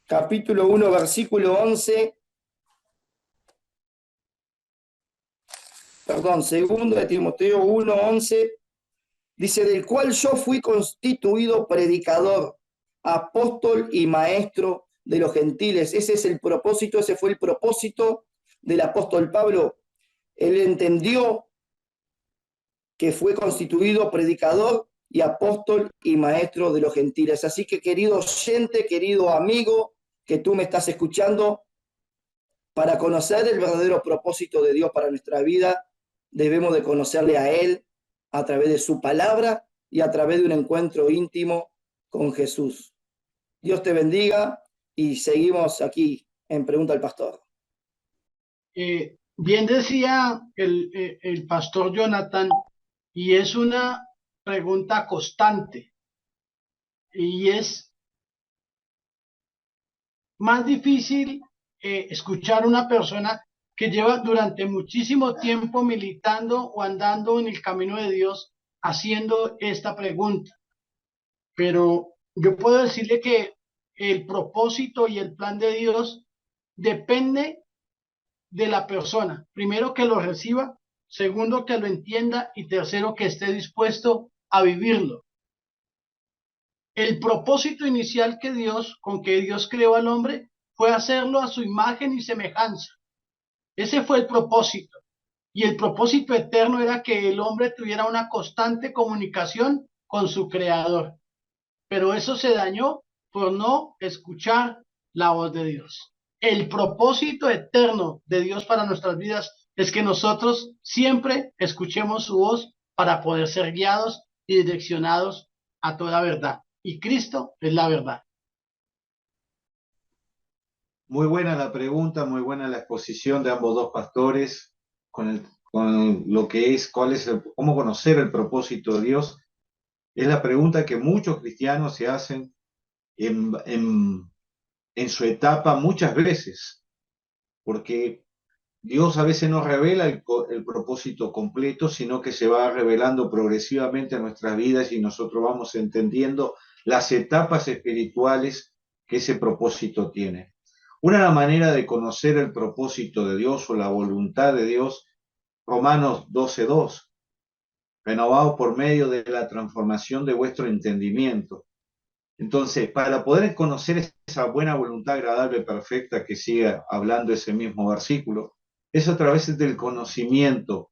capítulo 1, versículo 11. Perdón, segundo de Timoteo 1, 11. Dice, del cual yo fui constituido predicador, apóstol y maestro de los gentiles. Ese es el propósito, ese fue el propósito del apóstol Pablo. Él entendió que fue constituido predicador y apóstol y maestro de los gentiles. Así que, querido oyente, querido amigo, que tú me estás escuchando, para conocer el verdadero propósito de Dios para nuestra vida, debemos de conocerle a Él a través de su palabra y a través de un encuentro íntimo con Jesús. Dios te bendiga y seguimos aquí en Pregunta al Pastor. Bien decía el pastor Jonathan, y es una pregunta constante, y es más difícil escuchar a una persona que lleva durante muchísimo tiempo militando o andando en el camino de Dios haciendo esta pregunta. Pero yo puedo decirle que el propósito y el plan de Dios depende de la persona. Primero, que lo reciba; segundo, que lo entienda; y tercero, que esté dispuesto a vivirlo. El propósito inicial con que Dios creó al hombre fue hacerlo a su imagen y semejanza. Ese fue el propósito. Y el propósito eterno era que el hombre tuviera una constante comunicación con su creador. Pero eso se dañó por no escuchar la voz de Dios. El propósito eterno de Dios para nuestras vidas es que nosotros siempre escuchemos su voz para poder ser guiados y direccionados a toda verdad. Y Cristo es la verdad. Muy buena la pregunta, muy buena la exposición de ambos dos pastores con lo que es, cómo conocer el propósito de Dios. Es la pregunta que muchos cristianos se hacen en su etapa muchas veces, porque Dios a veces no revela el propósito completo, sino que se va revelando progresivamente a nuestras vidas y nosotros vamos entendiendo las etapas espirituales que ese propósito tiene. Una manera de conocer el propósito de Dios o la voluntad de Dios, Romanos 12:2, renovados por medio de la transformación de vuestro entendimiento. Entonces, para poder conocer esa buena voluntad agradable y perfecta que sigue hablando ese mismo versículo, es a través del conocimiento.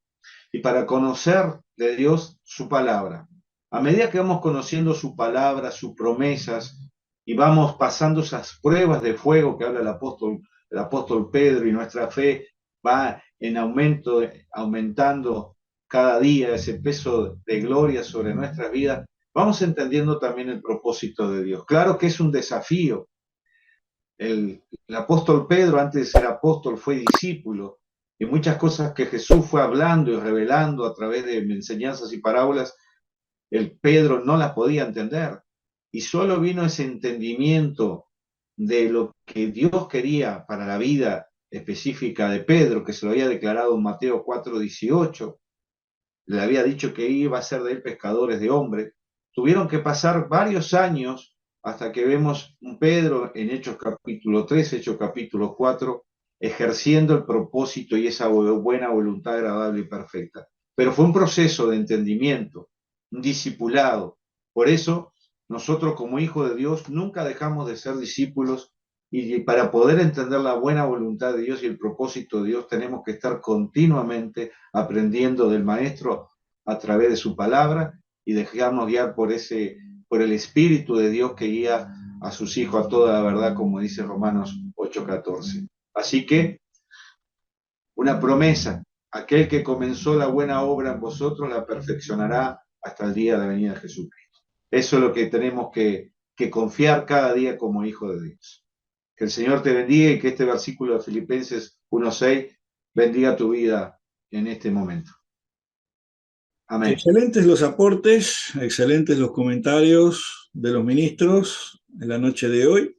Y para conocer de Dios su palabra, A medida que vamos conociendo su palabra, sus promesas, y vamos pasando esas pruebas de fuego que habla el apóstol Pedro, y nuestra fe va en aumento, aumentando cada día ese peso de gloria sobre nuestras vidas, vamos entendiendo también el propósito de Dios. Claro que es un desafío. El apóstol Pedro, antes de ser apóstol, fue discípulo, y muchas cosas que Jesús fue hablando y revelando a través de enseñanzas y parábolas, el Pedro no las podía entender. Y solo vino ese entendimiento de lo que Dios quería para la vida específica de Pedro, que se lo había declarado en Mateo 4:18, le había dicho que iba a ser de él pescadores de hombres. Tuvieron que pasar varios años hasta que vemos un Pedro en Hechos capítulo 3, Hechos capítulo 4, ejerciendo el propósito y esa buena voluntad agradable y perfecta. Pero fue un proceso de entendimiento, un discipulado. Por eso, nosotros como hijos de Dios nunca dejamos de ser discípulos, y para poder entender la buena voluntad de Dios y el propósito de Dios tenemos que estar continuamente aprendiendo del Maestro a través de su palabra y dejarnos guiar por el Espíritu de Dios que guía a sus hijos a toda la verdad, como dice Romanos 8:14. Así que, una promesa: aquel que comenzó la buena obra en vosotros la perfeccionará hasta el día de la venida de Jesucristo. Eso es lo que tenemos que confiar cada día como hijos de Dios. Que el Señor te bendiga y que este versículo de Filipenses 1:6 bendiga tu vida en este momento. Amén. Excelentes los aportes, excelentes los comentarios de los ministros en la noche de hoy.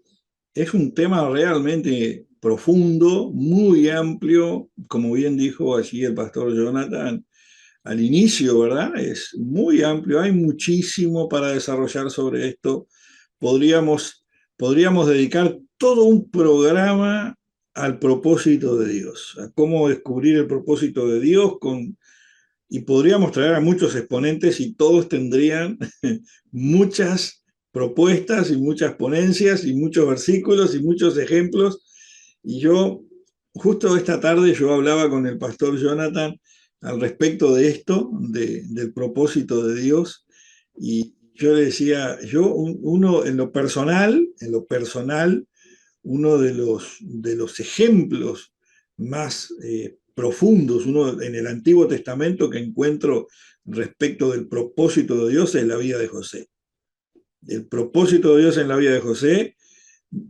Es un tema realmente profundo, muy amplio, como bien dijo allí el pastor Jonathan al inicio, ¿verdad? Es muy amplio, hay muchísimo para desarrollar sobre esto. Podríamos dedicar todo un programa al propósito de Dios, a cómo descubrir el propósito de Dios, y podríamos traer a muchos exponentes y todos tendrían muchas propuestas y muchas ponencias y muchos versículos y muchos ejemplos. Y justo esta tarde yo hablaba con el pastor Jonathan al respecto de esto, del propósito de Dios, y yo le decía, uno en lo personal, uno de los ejemplos más profundos, uno en el Antiguo Testamento que encuentro respecto del propósito de Dios es la vida de José. El propósito de Dios en la vida de José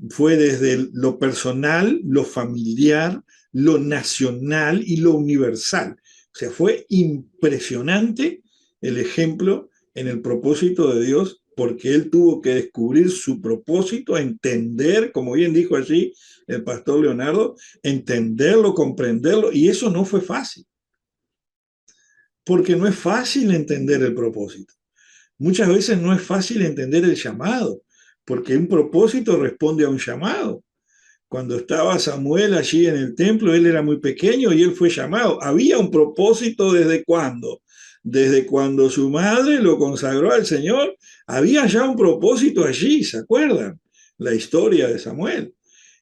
fue desde lo personal, lo familiar, lo nacional y lo universal. O sea, fue impresionante el ejemplo en el propósito de Dios, porque él tuvo que descubrir su propósito, entender, como bien dijo allí el pastor Leonardo, entenderlo, comprenderlo, y eso no fue fácil, porque no es fácil entender el propósito. Muchas veces no es fácil entender el llamado, porque un propósito responde a un llamado. Cuando estaba Samuel allí en el templo, él era muy pequeño y él fue llamado. Había un propósito ¿desde cuándo? Desde cuando su madre lo consagró al Señor, había ya un propósito allí, ¿se acuerdan? La historia de Samuel.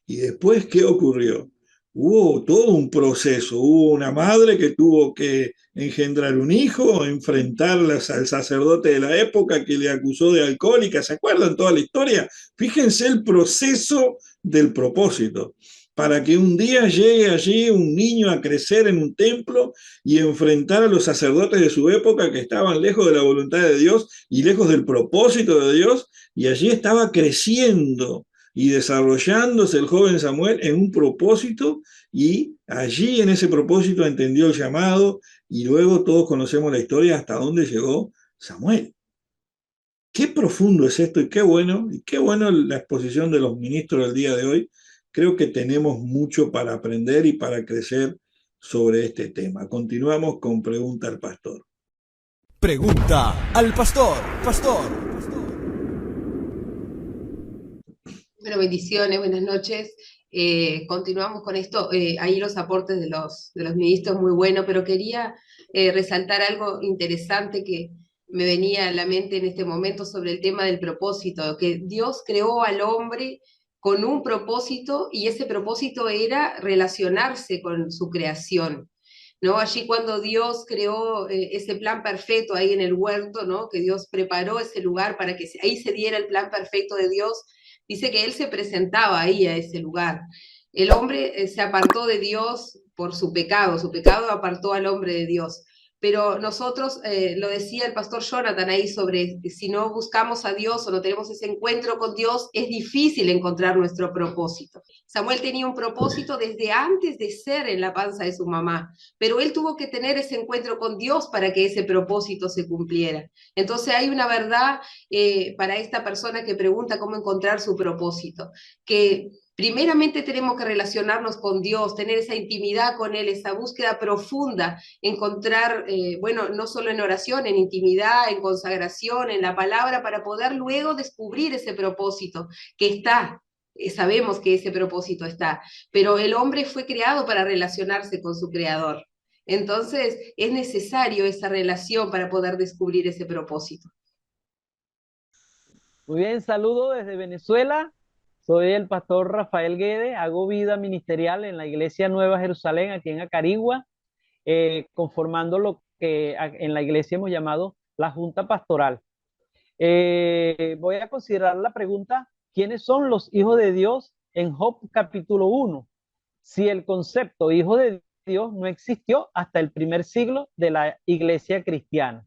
Y después, ¿qué ocurrió? Hubo todo un proceso, hubo una madre que tuvo que engendrar un hijo, enfrentar al sacerdote de la época que le acusó de alcohólica, ¿se acuerdan toda la historia? Fíjense el proceso del propósito, para que un día llegue allí un niño a crecer en un templo y enfrentar a los sacerdotes de su época que estaban lejos de la voluntad de Dios y lejos del propósito de Dios, y allí estaba creciendo y desarrollándose el joven Samuel en un propósito, y allí en ese propósito entendió el llamado, y luego todos conocemos la historia hasta dónde llegó Samuel. Qué profundo es esto y qué bueno la exposición de los ministros del día de hoy. Creo que tenemos mucho para aprender y para crecer sobre este tema. Continuamos con Pregunta al Pastor. Pregunta al Pastor. Bueno, bendiciones, buenas noches. Continuamos con esto. Ahí los aportes de los ministros muy buenos, pero quería resaltar algo interesante que me venía a la mente en este momento sobre el tema del propósito, que Dios creó al hombre con un propósito y ese propósito era relacionarse con su creación. ¿no? Allí cuando Dios creó ese plan perfecto ahí en el huerto, ¿no? Que Dios preparó ese lugar para que ahí se diera el plan perfecto de Dios, dice que Él se presentaba ahí a ese lugar. El hombre se apartó de Dios por su pecado apartó al hombre de Dios. Pero nosotros, lo decía el pastor Jonathan ahí sobre si no buscamos a Dios o no tenemos ese encuentro con Dios, es difícil encontrar nuestro propósito. Samuel tenía un propósito desde antes de ser en la panza de su mamá, pero él tuvo que tener ese encuentro con Dios para que ese propósito se cumpliera. Entonces hay una verdad para esta persona que pregunta cómo encontrar su propósito, que primeramente tenemos que relacionarnos con Dios, tener esa intimidad con Él, esa búsqueda profunda, encontrar, bueno, no solo en oración, en intimidad, en consagración, en la palabra, para poder luego descubrir ese propósito que está. Sabemos que ese propósito está, pero el hombre fue creado para relacionarse con su creador. Entonces es necesario esa relación para poder descubrir ese propósito. Muy bien, saludo desde Venezuela. Soy el pastor Rafael Guede, hago vida ministerial en la Iglesia Nueva Jerusalén, aquí en Acarigua, conformando lo que en la iglesia hemos llamado la Junta Pastoral. Voy a considerar la pregunta, ¿quiénes son los hijos de Dios en Job capítulo 1? Si el concepto hijo de Dios no existió hasta el primer siglo de la iglesia cristiana.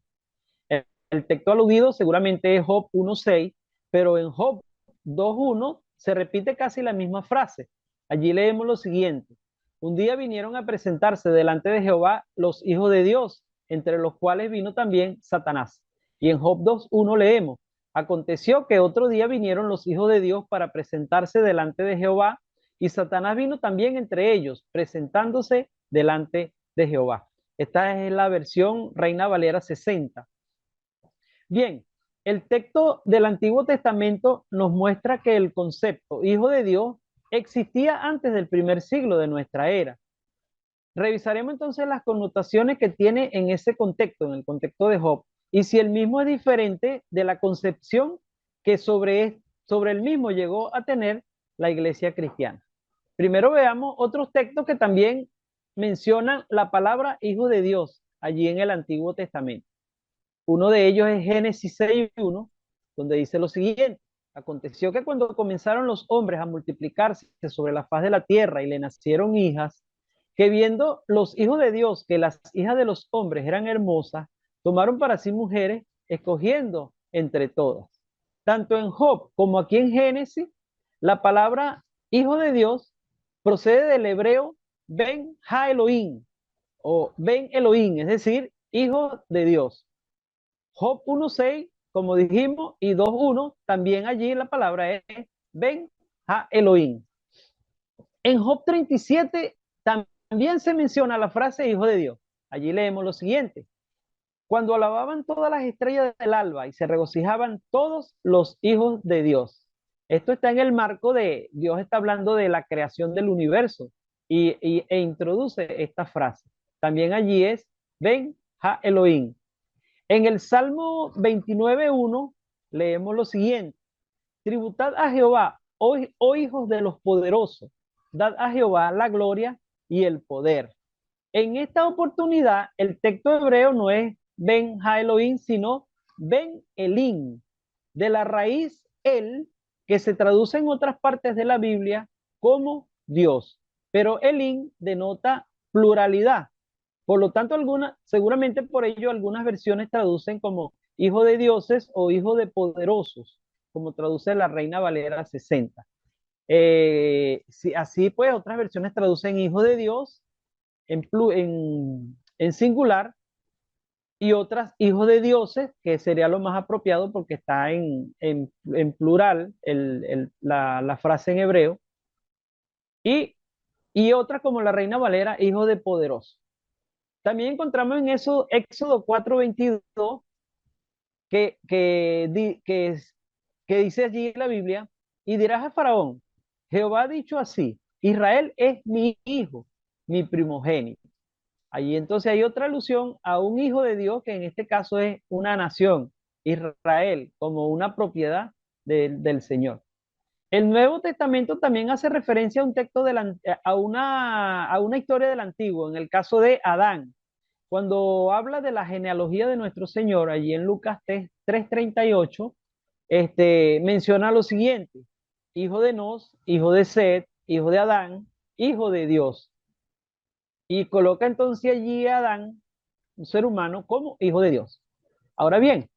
El texto aludido seguramente es Job 1.6, pero en Job 2.1 se repite casi la misma frase. Allí leemos lo siguiente: un día vinieron a presentarse delante de Jehová los hijos de Dios, entre los cuales vino también Satanás. Y en Job 2.1 leemos: aconteció que otro día vinieron los hijos de Dios para presentarse delante de Jehová, y Satanás vino también entre ellos, presentándose delante de Jehová. Esta es la versión Reina Valera 60. Bien, el texto del Antiguo Testamento nos muestra que el concepto hijo de Dios existía antes del primer siglo de nuestra era. Revisaremos entonces las connotaciones que tiene en ese contexto, en el contexto de Job, y si el mismo es diferente de la concepción que sobre el mismo llegó a tener la iglesia cristiana. Primero veamos otros textos que también mencionan la palabra hijo de Dios allí en el Antiguo Testamento. Uno de ellos es Génesis 6.1, donde dice lo siguiente: aconteció que cuando comenzaron los hombres a multiplicarse sobre la faz de la tierra y le nacieron hijas, que viendo los hijos de Dios que las hijas de los hombres eran hermosas, tomaron para sí mujeres, escogiendo entre todas. Tanto en Job como aquí en Génesis, la palabra hijo de Dios procede del hebreo Ben Ha Elohim o Ben Elohim, es decir, hijo de Dios. Job 1.6, como dijimos, y 2.1, también allí la palabra es Ben Ha Elohim. En Job 37 también se menciona la frase hijo de Dios. Allí leemos lo siguiente: cuando alababan todas las estrellas del alba y se regocijaban todos los hijos de Dios. Esto está en el marco de Dios está hablando de la creación del universo e introduce esta frase. También allí es Ben Ha Elohim. En el Salmo 29.1 leemos lo siguiente: tributad a Jehová, oh hijos de los poderosos, dad a Jehová la gloria y el poder. En esta oportunidad, el texto hebreo no es Ben Ha Elohim, sino Ben Elim, de la raíz El, que se traduce en otras partes de la Biblia como Dios, pero Elim denota pluralidad. Por lo tanto, seguramente por ello algunas versiones traducen como hijo de dioses o hijo de poderosos, como traduce la Reina Valera 60. Así pues, otras versiones traducen hijo de Dios en singular, y otras hijos de dioses, que sería lo más apropiado porque está en plural la frase en hebreo, y otras como la Reina Valera, hijo de poderoso. También encontramos en eso Éxodo 4.22, que dice allí en la Biblia: y dirás a Faraón, Jehová ha dicho así, Israel es mi hijo, mi primogénito. Allí entonces hay otra alusión a un hijo de Dios, que en este caso es una nación, Israel, como una propiedad del Señor. El Nuevo Testamento también hace referencia a un texto a una historia del Antiguo, en el caso de Adán. Cuando habla de la genealogía de nuestro Señor, allí en Lucas 3:38, menciona lo siguiente: hijo de Nos, hijo de Set, hijo de Adán, hijo de Dios. Y coloca entonces allí a Adán, un ser humano, como hijo de Dios. Ahora bien,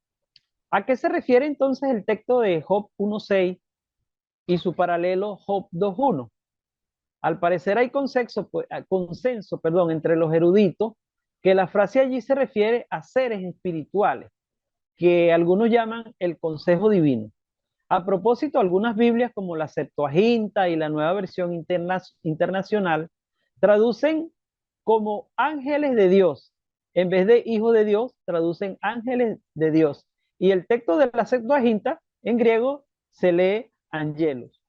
¿a qué se refiere entonces el texto de Job 1:6 y su paralelo Job 2:1? Al parecer hay consenso, entre los eruditos que la frase allí se refiere a seres espirituales, que algunos llaman el consejo divino. A propósito, algunas Biblias como la Septuaginta y la Nueva Versión Internacional traducen como ángeles de Dios. En vez de hijos de Dios, traducen ángeles de Dios. Y el texto de la Septuaginta en griego se lee angelos.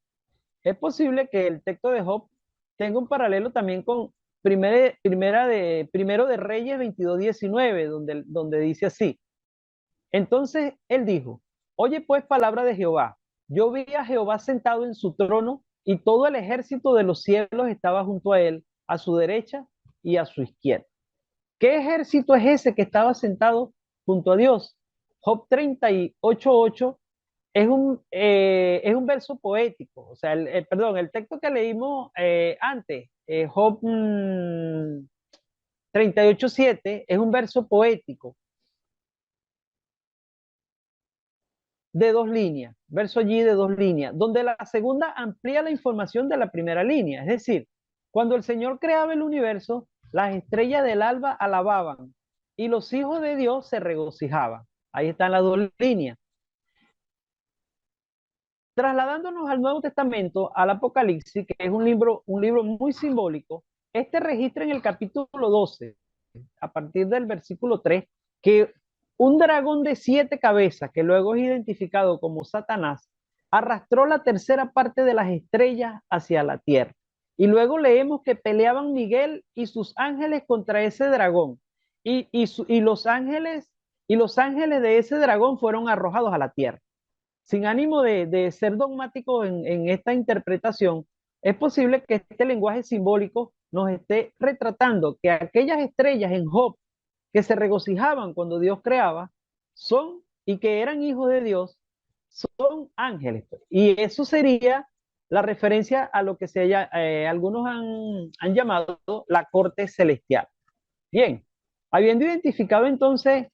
Es posible que el texto de Job tenga un paralelo también con Primero de Reyes 22:19, donde dice así: entonces él dijo, oye pues palabra de Jehová, yo vi a Jehová sentado en su trono y todo el ejército de los cielos estaba junto a él, a su derecha y a su izquierda. ¿Qué ejército es ese que estaba sentado junto a Dios? Job 38:8 es un verso poético, o sea, el texto que leímos antes, Job 38:7, es un verso poético de dos líneas, verso allí de dos líneas, donde la segunda amplía la información de la primera línea. Es decir, cuando el Señor creaba el universo, las estrellas del alba alababan y los hijos de Dios se regocijaban. Ahí están las dos líneas. Trasladándonos al Nuevo Testamento, al Apocalipsis, que es un libro muy simbólico, este registra en el capítulo 12, a partir del versículo 3, que un dragón de 7 cabezas, que luego es identificado como Satanás, arrastró la tercera parte de las estrellas hacia la tierra. Y luego leemos que peleaban Miguel y sus ángeles contra ese dragón. Y los ángeles de ese dragón fueron arrojados a la tierra. Sin ánimo de ser dogmático en esta interpretación, es posible que este lenguaje simbólico nos esté retratando que aquellas estrellas en Job que se regocijaban cuando Dios creaba y que eran hijos de Dios, son ángeles. Y eso sería la referencia a lo que algunos han llamado la corte celestial. Bien, habiendo identificado entonces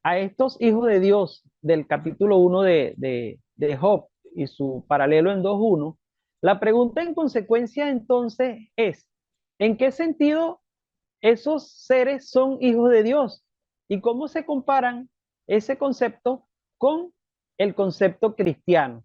a estos hijos de Dios del capítulo 1 de Job y su paralelo en 2:1, la pregunta en consecuencia entonces es, ¿en qué sentido esos seres son hijos de Dios? ¿Y cómo se comparan ese concepto con el concepto cristiano?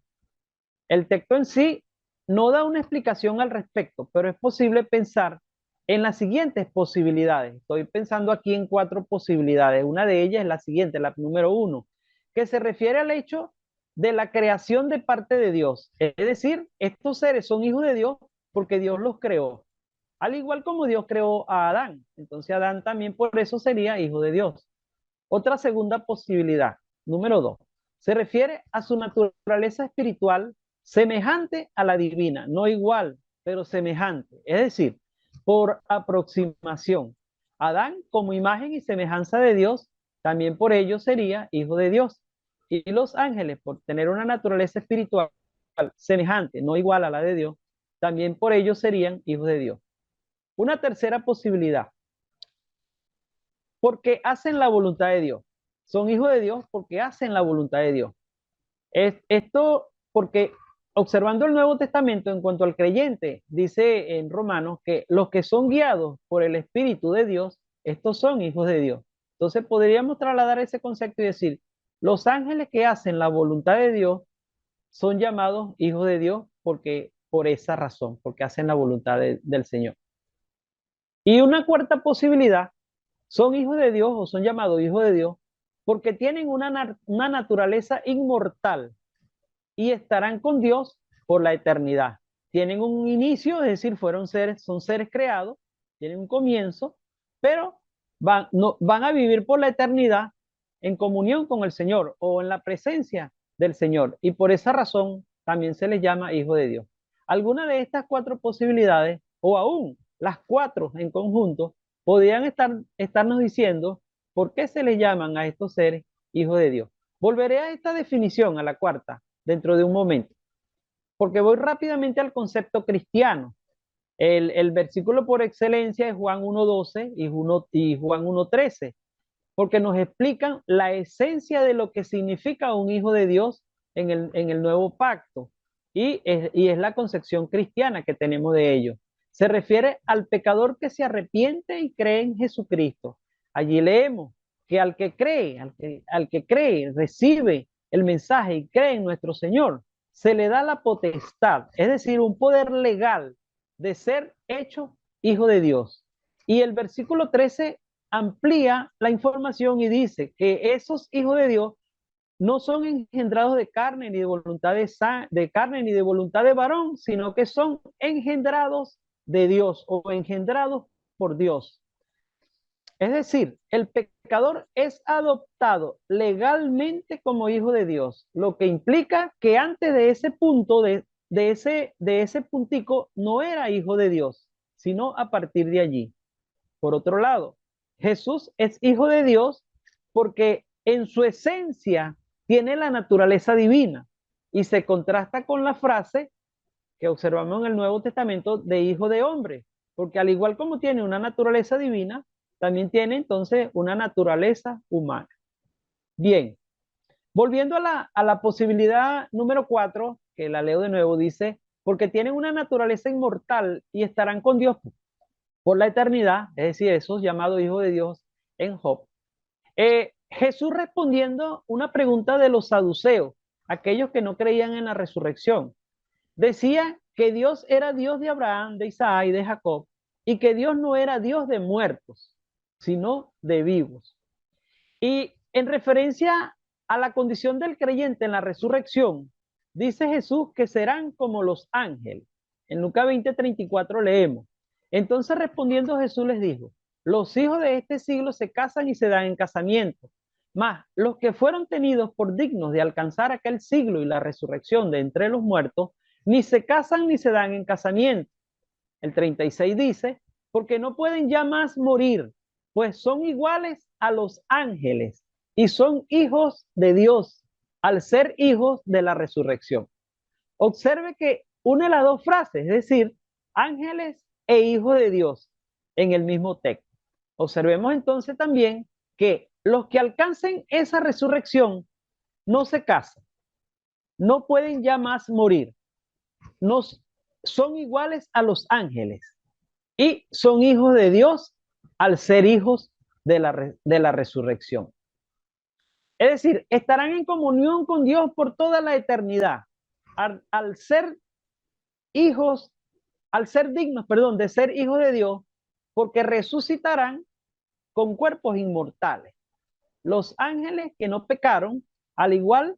El texto en sí no da una explicación al respecto, pero es posible pensar en las siguientes posibilidades. Estoy pensando aquí en 4 posibilidades. Una de ellas es la siguiente, la número 1, que se refiere al hecho de la creación de parte de Dios. Es decir, estos seres son hijos de Dios porque Dios los creó, al igual como Dios creó a Adán. Entonces Adán también por eso sería hijo de Dios. Otra segunda posibilidad, número 2, se refiere a su naturaleza espiritual semejante a la divina, no igual, pero semejante. Es decir, por aproximación. Adán, como imagen y semejanza de Dios, también por ello sería hijo de Dios. Y los ángeles, por tener una naturaleza espiritual semejante, no igual a la de Dios, también por ello serían hijos de Dios. Una tercera posibilidad, porque hacen la voluntad de Dios. Son hijos de Dios porque hacen la voluntad de Dios. Esto porque observando el Nuevo Testamento en cuanto al creyente, dice en Romanos que los que son guiados por el Espíritu de Dios, estos son hijos de Dios. Entonces podríamos trasladar ese concepto y decir, los ángeles que hacen la voluntad de Dios son llamados hijos de Dios porque por esa razón, porque hacen la voluntad del Señor. Y una cuarta posibilidad, son hijos de Dios o son llamados hijos de Dios porque tienen una naturaleza inmortal y estarán con Dios por la eternidad. Tienen un inicio, es decir, son seres creados, tienen un comienzo, pero van a vivir por la eternidad en comunión con el Señor o en la presencia del Señor. Y por esa razón también se les llama hijo de Dios. Alguna de estas cuatro posibilidades, o aún las cuatro en conjunto, podrían estarnos diciendo por qué se les llaman a estos seres hijos de Dios. Volveré a esta definición, a la cuarta, dentro de un momento, porque voy rápidamente al concepto cristiano. El versículo por excelencia es Juan 1.12 y Juan 1.13, porque nos explican la esencia de lo que significa un hijo de Dios en el nuevo pacto, y es la concepción cristiana que tenemos de ello. Se refiere al pecador que se arrepiente y cree en Jesucristo. Allí leemos que al que cree, recibe el mensaje y cree en nuestro Señor, se le da la potestad, es decir, un poder legal de ser hecho hijo de Dios. Y el versículo 13 amplía la información y dice que esos hijos de Dios no son engendrados de carne ni de voluntad de carne ni de voluntad de varón, sino que son engendrados de Dios o engendrados por Dios. Es decir, el pecador es adoptado legalmente como hijo de Dios, lo que implica que antes de ese punto, de ese puntico, no era hijo de Dios, sino a partir de allí. Por otro lado, Jesús es hijo de Dios porque en su esencia tiene la naturaleza divina y se contrasta con la frase que observamos en el Nuevo Testamento de hijo de hombre, porque al igual como tiene una naturaleza divina, también tiene entonces una naturaleza humana. Bien, volviendo a la posibilidad número 4, que la leo de nuevo, dice, porque tienen una naturaleza inmortal y estarán con Dios por la eternidad, es decir, esos llamados hijos de Dios en Job. Jesús respondiendo una pregunta de los saduceos, aquellos que no creían en la resurrección, decía que Dios era Dios de Abraham, de Isaac y de Jacob, y que Dios no era Dios de muertos, sino de vivos. Y en referencia a la condición del creyente en la resurrección, dice Jesús que serán como los ángeles. En Lucas 20:34 leemos. Entonces respondiendo Jesús les dijo, los hijos de este siglo se casan y se dan en casamiento, mas los que fueron tenidos por dignos de alcanzar aquel siglo y la resurrección de entre los muertos, ni se casan ni se dan en casamiento. El 36 dice, porque no pueden ya más morir, pues son iguales a los ángeles y son hijos de Dios al ser hijos de la resurrección. Observe que une las dos frases, es decir, ángeles e hijos de Dios en el mismo texto. Observemos entonces también que los que alcancen esa resurrección no se casan, no pueden ya más morir, no son iguales a los ángeles y son hijos de Dios al ser hijos de la resurrección. Es decir, estarán en comunión con Dios por toda la eternidad. Al ser hijos, al ser dignos, perdón, de ser hijos de Dios, porque resucitarán con cuerpos inmortales. Los ángeles que no pecaron, al igual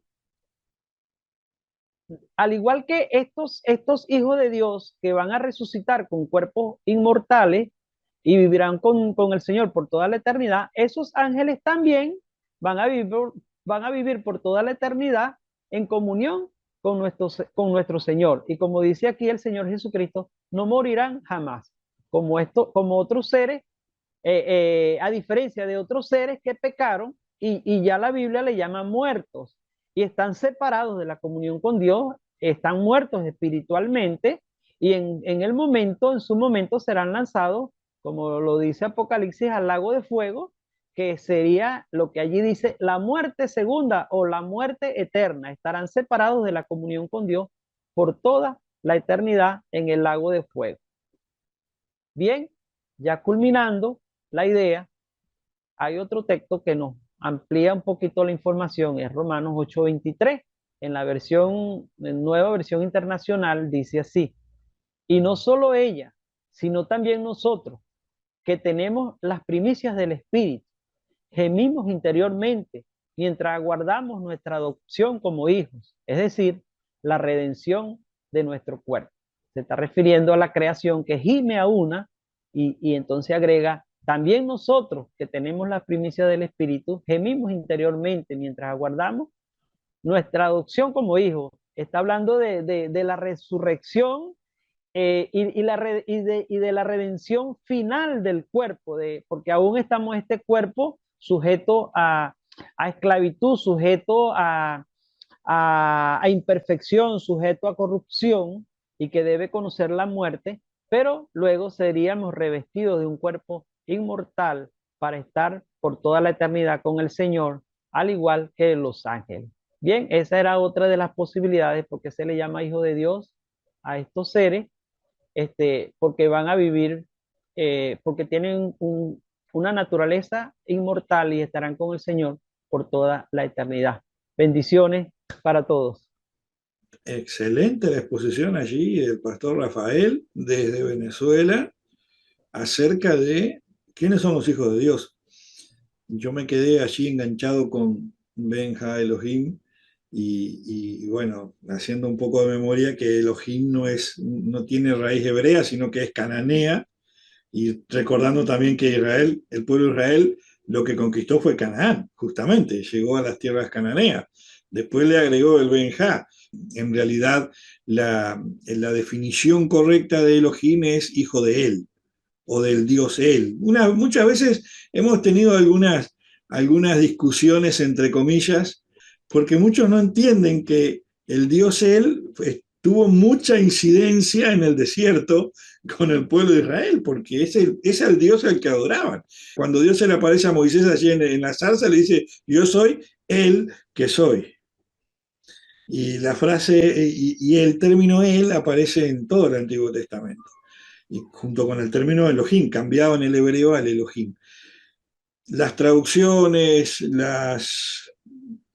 que estos hijos de Dios que van a resucitar con cuerpos inmortales y vivirán con el Señor por toda la eternidad, esos ángeles también van a vivir por toda la eternidad en comunión con nuestro Señor. Y como dice aquí el Señor Jesucristo, no morirán jamás, como otros seres, a diferencia de otros seres que pecaron y ya la Biblia le llama muertos y están separados de la comunión con Dios, están muertos espiritualmente y en su momento serán lanzados, como lo dice Apocalipsis, al lago de fuego, que sería lo que allí dice la muerte segunda o la muerte eterna. Estarán separados de la comunión con Dios por toda la eternidad en el lago de fuego. Bien, ya culminando la idea, hay otro texto que nos amplía un poquito la información, es Romanos 8:23. En la nueva versión internacional dice así, y no solo ella, sino también nosotros, que tenemos las primicias del Espíritu, gemimos interiormente mientras aguardamos nuestra adopción como hijos, es decir, la redención de nuestro cuerpo. Se está refiriendo a la creación que gime a una y entonces agrega, también nosotros que tenemos la primicia del Espíritu, gemimos interiormente mientras aguardamos nuestra adopción como hijos, está hablando de la resurrección y de la redención final del cuerpo, porque aún estamos este cuerpo sujeto a esclavitud, sujeto a imperfección, sujeto a corrupción y que debe conocer la muerte, pero luego seríamos revestidos de un cuerpo inmortal para estar por toda la eternidad con el Señor, al igual que los ángeles. Bien, esa era otra de las posibilidades, porque se le llama hijo de Dios a estos seres, porque van a vivir, porque tienen una naturaleza inmortal y estarán con el Señor por toda la eternidad. Bendiciones para todos. Excelente la exposición allí del pastor Rafael desde Venezuela acerca de quiénes son los hijos de Dios. Yo me quedé allí enganchado con Benja Elohim y bueno, haciendo un poco de memoria que Elohim no tiene raíz hebrea, sino que es cananea, y recordando también que Israel, el pueblo de Israel, lo que conquistó fue Canaán, justamente, llegó a las tierras cananeas. Después le agregó el Benjá. En realidad, la definición correcta de Elohim es hijo de él, o del Dios él. Muchas veces hemos tenido algunas discusiones, entre comillas, porque muchos no entienden que el Dios él tuvo mucha incidencia en el desierto con el pueblo de Israel, porque es el Dios al que adoraban. Cuando Dios se le aparece a Moisés allí en la zarza, le dice, yo soy el que soy. Y la frase y el término él aparece en todo el Antiguo Testamento, y junto con el término Elohim, cambiado en el hebreo al Elohim. Las traducciones,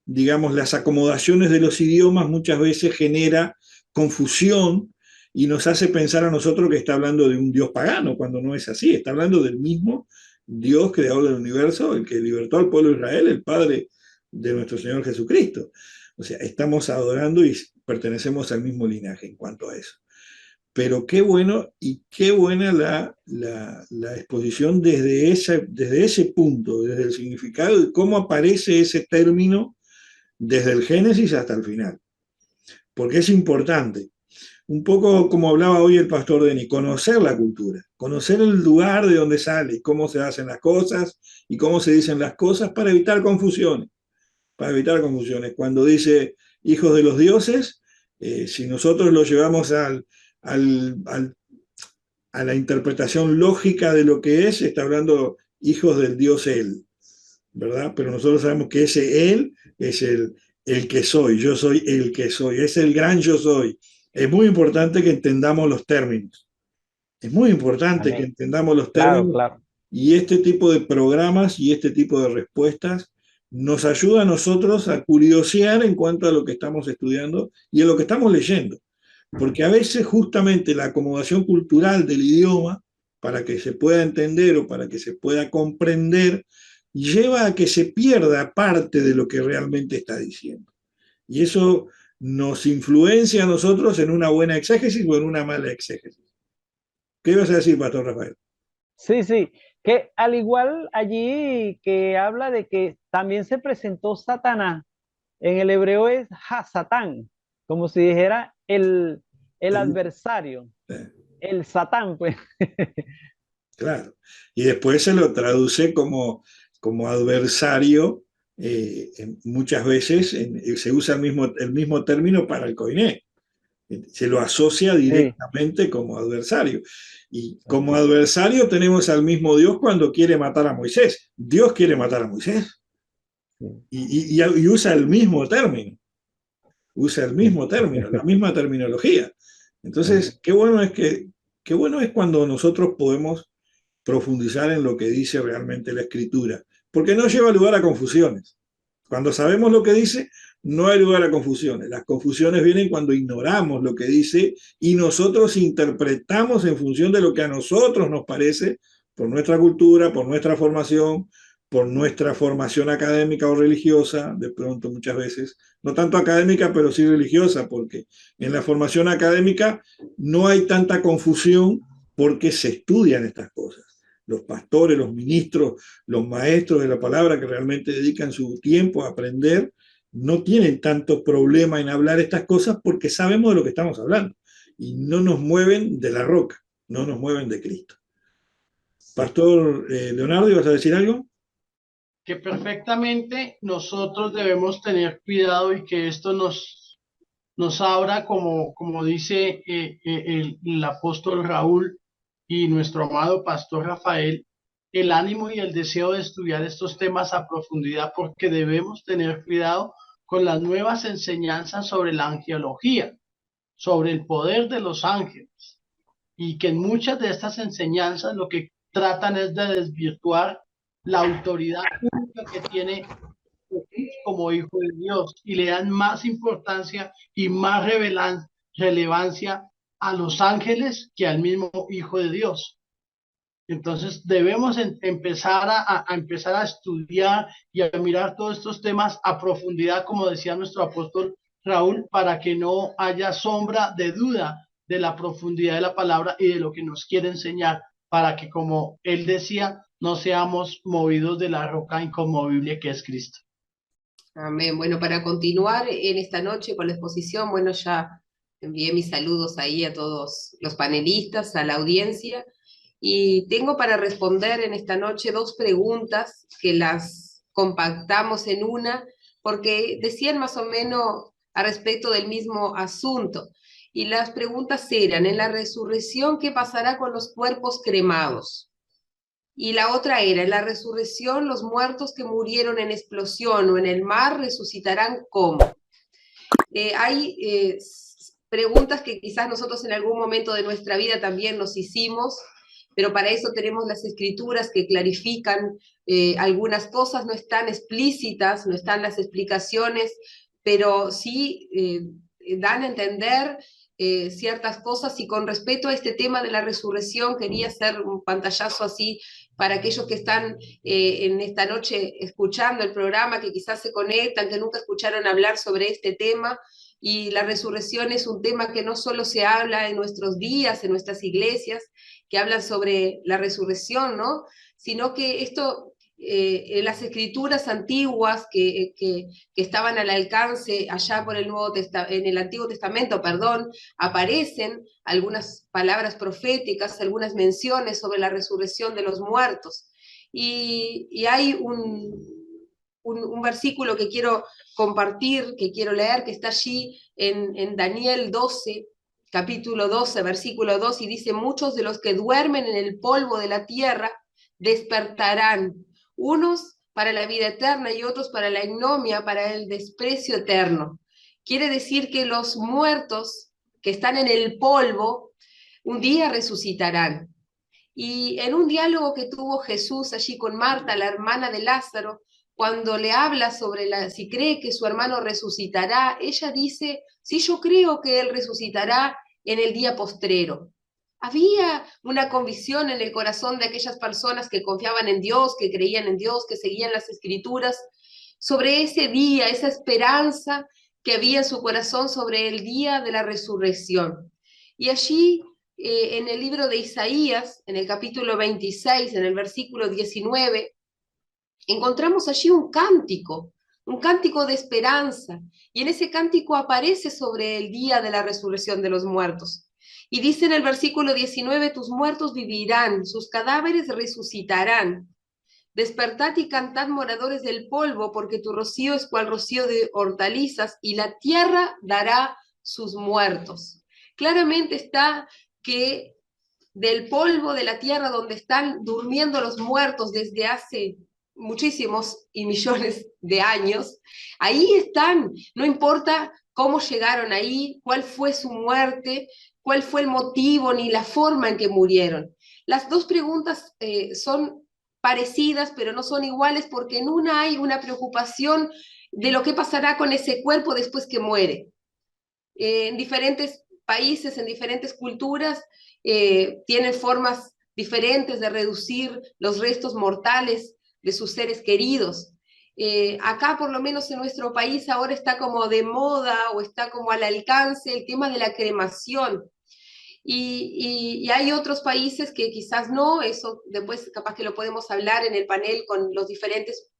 digamos, las acomodaciones de los idiomas muchas veces genera confusión y nos hace pensar a nosotros que está hablando de un Dios pagano, cuando no es así. Está hablando del mismo Dios creador del universo, el que libertó al pueblo de Israel, el Padre de nuestro Señor Jesucristo. O sea, estamos adorando y pertenecemos al mismo linaje en cuanto a eso. Pero qué bueno y qué buena la exposición desde ese punto, desde el significado de cómo aparece ese término desde el Génesis hasta el final. Porque es importante. Un poco como hablaba hoy el pastor Denis, conocer la cultura, conocer el lugar de donde sale, cómo se hacen las cosas y cómo se dicen las cosas para evitar confusiones. Para evitar confusiones. Cuando dice hijos de los dioses, si nosotros lo llevamos a la interpretación lógica de lo que es, está hablando hijos del Dios él, ¿verdad? Pero nosotros sabemos que ese él es el que soy, yo soy el que soy, es el gran yo soy. Es muy importante que entendamos los términos. Es muy importante que entendamos los términos. Claro. Y este tipo de programas y este tipo de respuestas nos ayuda a nosotros a curiosear en cuanto a lo que estamos estudiando y a lo que estamos leyendo. Porque a veces justamente la acomodación cultural del idioma, para que se pueda entender o para que se pueda comprender, lleva a que se pierda parte de lo que realmente está diciendo. Y eso nos influencia a nosotros en una buena exégesis o en una mala exégesis. ¿Qué ibas a decir, pastor Rafael? Sí, que al igual allí que habla de que también se presentó Satanás, en el hebreo es Satán, como si dijera el adversario, el Satán, pues. Claro. Y después se lo traduce como adversario, muchas veces se usa el mismo término para el koiné. Se lo asocia directamente como adversario. Y como adversario tenemos al mismo Dios cuando quiere matar a Moisés. Dios quiere matar a Moisés. Y usa el mismo término. Usa el mismo término, la misma terminología. Entonces, qué bueno es cuando nosotros podemos profundizar en lo que dice realmente la Escritura, porque no lleva lugar a confusiones. Cuando sabemos lo que dice, no hay lugar a confusiones. Las confusiones vienen cuando ignoramos lo que dice y nosotros interpretamos en función de lo que a nosotros nos parece, por nuestra cultura, por nuestra formación, por nuestra formación académica o religiosa, de pronto muchas veces, no tanto académica, pero sí religiosa, porque en la formación académica no hay tanta confusión porque se estudian estas cosas. Los pastores, los ministros, los maestros de la palabra que realmente dedican su tiempo a aprender, no tienen tanto problema en hablar estas cosas porque sabemos de lo que estamos hablando y no nos mueven de la roca, no nos mueven de Cristo. Pastor Leonardo, ¿ibas a decir algo? Que perfectamente nosotros debemos tener cuidado y que esto nos abra, como dice el apóstol Raúl y nuestro amado pastor Rafael, el ánimo y el deseo de estudiar estos temas a profundidad, porque debemos tener cuidado con las nuevas enseñanzas sobre la angelología, sobre el poder de los ángeles, y que en muchas de estas enseñanzas lo que tratan es de desvirtuar la autoridad única que tiene Jesús como hijo de Dios y le dan más importancia y más relevancia a los ángeles que al mismo hijo de Dios. Entonces debemos empezar empezar a estudiar y a mirar todos estos temas a profundidad, como decía nuestro apóstol Raúl, para que no haya sombra de duda de la profundidad de la palabra y de lo que nos quiere enseñar, para que, como él decía, no seamos movidos de la roca inconmovible que es Cristo. Amén. Bueno, para continuar en esta noche con la exposición, bueno, ya envié mis saludos ahí a todos los panelistas, a la audiencia, y tengo para responder en esta noche dos preguntas que las compactamos en una, porque decían más o menos a respecto del mismo asunto. Y las preguntas eran, en la resurrección, ¿qué pasará con los cuerpos cremados? Y la otra era, en la resurrección, los muertos que murieron en explosión o en el mar resucitarán ¿cómo? Hay preguntas que quizás nosotros en algún momento de nuestra vida también nos hicimos, pero para eso tenemos las escrituras que clarifican algunas cosas, no están explícitas, no están las explicaciones, pero sí dan a entender ciertas cosas. Y con respecto a este tema de la resurrección, quería hacer un pantallazo así para aquellos que están en esta noche escuchando el programa, que quizás se conectan, que nunca escucharon hablar sobre este tema. Y la resurrección es un tema que no solo se habla en nuestros días, en nuestras iglesias, que hablan sobre la resurrección, ¿no? Sino que esto, en las escrituras antiguas que estaban al alcance allá por en el Antiguo Testamento, perdón, aparecen algunas palabras proféticas, algunas menciones sobre la resurrección de los muertos. Y hay un versículo que quiero compartir, que quiero leer, que está allí en Daniel 12, capítulo 12, versículo 2, y dice, muchos de los que duermen en el polvo de la tierra despertarán, unos para la vida eterna y otros para la ignominia, para el desprecio eterno. Quiere decir que los muertos que están en el polvo un día resucitarán. Y en un diálogo que tuvo Jesús allí con Marta, la hermana de Lázaro, cuando le habla sobre si cree que su hermano resucitará, ella dice, sí, yo creo que él resucitará en el día postrero. Había una convicción en el corazón de aquellas personas que confiaban en Dios, que creían en Dios, que seguían las escrituras, sobre ese día, esa esperanza que había en su corazón sobre el día de la resurrección. Y allí, en el libro de Isaías, en el capítulo 26, en el versículo 19, encontramos allí un cántico de esperanza, y en ese cántico aparece sobre el día de la resurrección de los muertos. Y dice en el versículo 19, tus muertos vivirán, sus cadáveres resucitarán. Despertad y cantad, moradores del polvo, porque tu rocío es cual rocío de hortalizas, y la tierra dará sus muertos. Claramente está que del polvo de la tierra donde están durmiendo los muertos desde hace muchísimos y millones de años, ahí están, no importa cómo llegaron ahí, cuál fue su muerte, cuál fue el motivo ni la forma en que murieron. Las dos preguntas son parecidas, pero no son iguales, porque en una hay una preocupación de lo que pasará con ese cuerpo después que muere. En diferentes países, en diferentes culturas, tienen formas diferentes de reducir los restos mortales de sus seres queridos. Acá, por lo menos en nuestro país, ahora está como de moda o está como al alcance el tema de la cremación. Y hay otros países que quizás no, eso después capaz que lo podemos hablar en el panel con los diferentes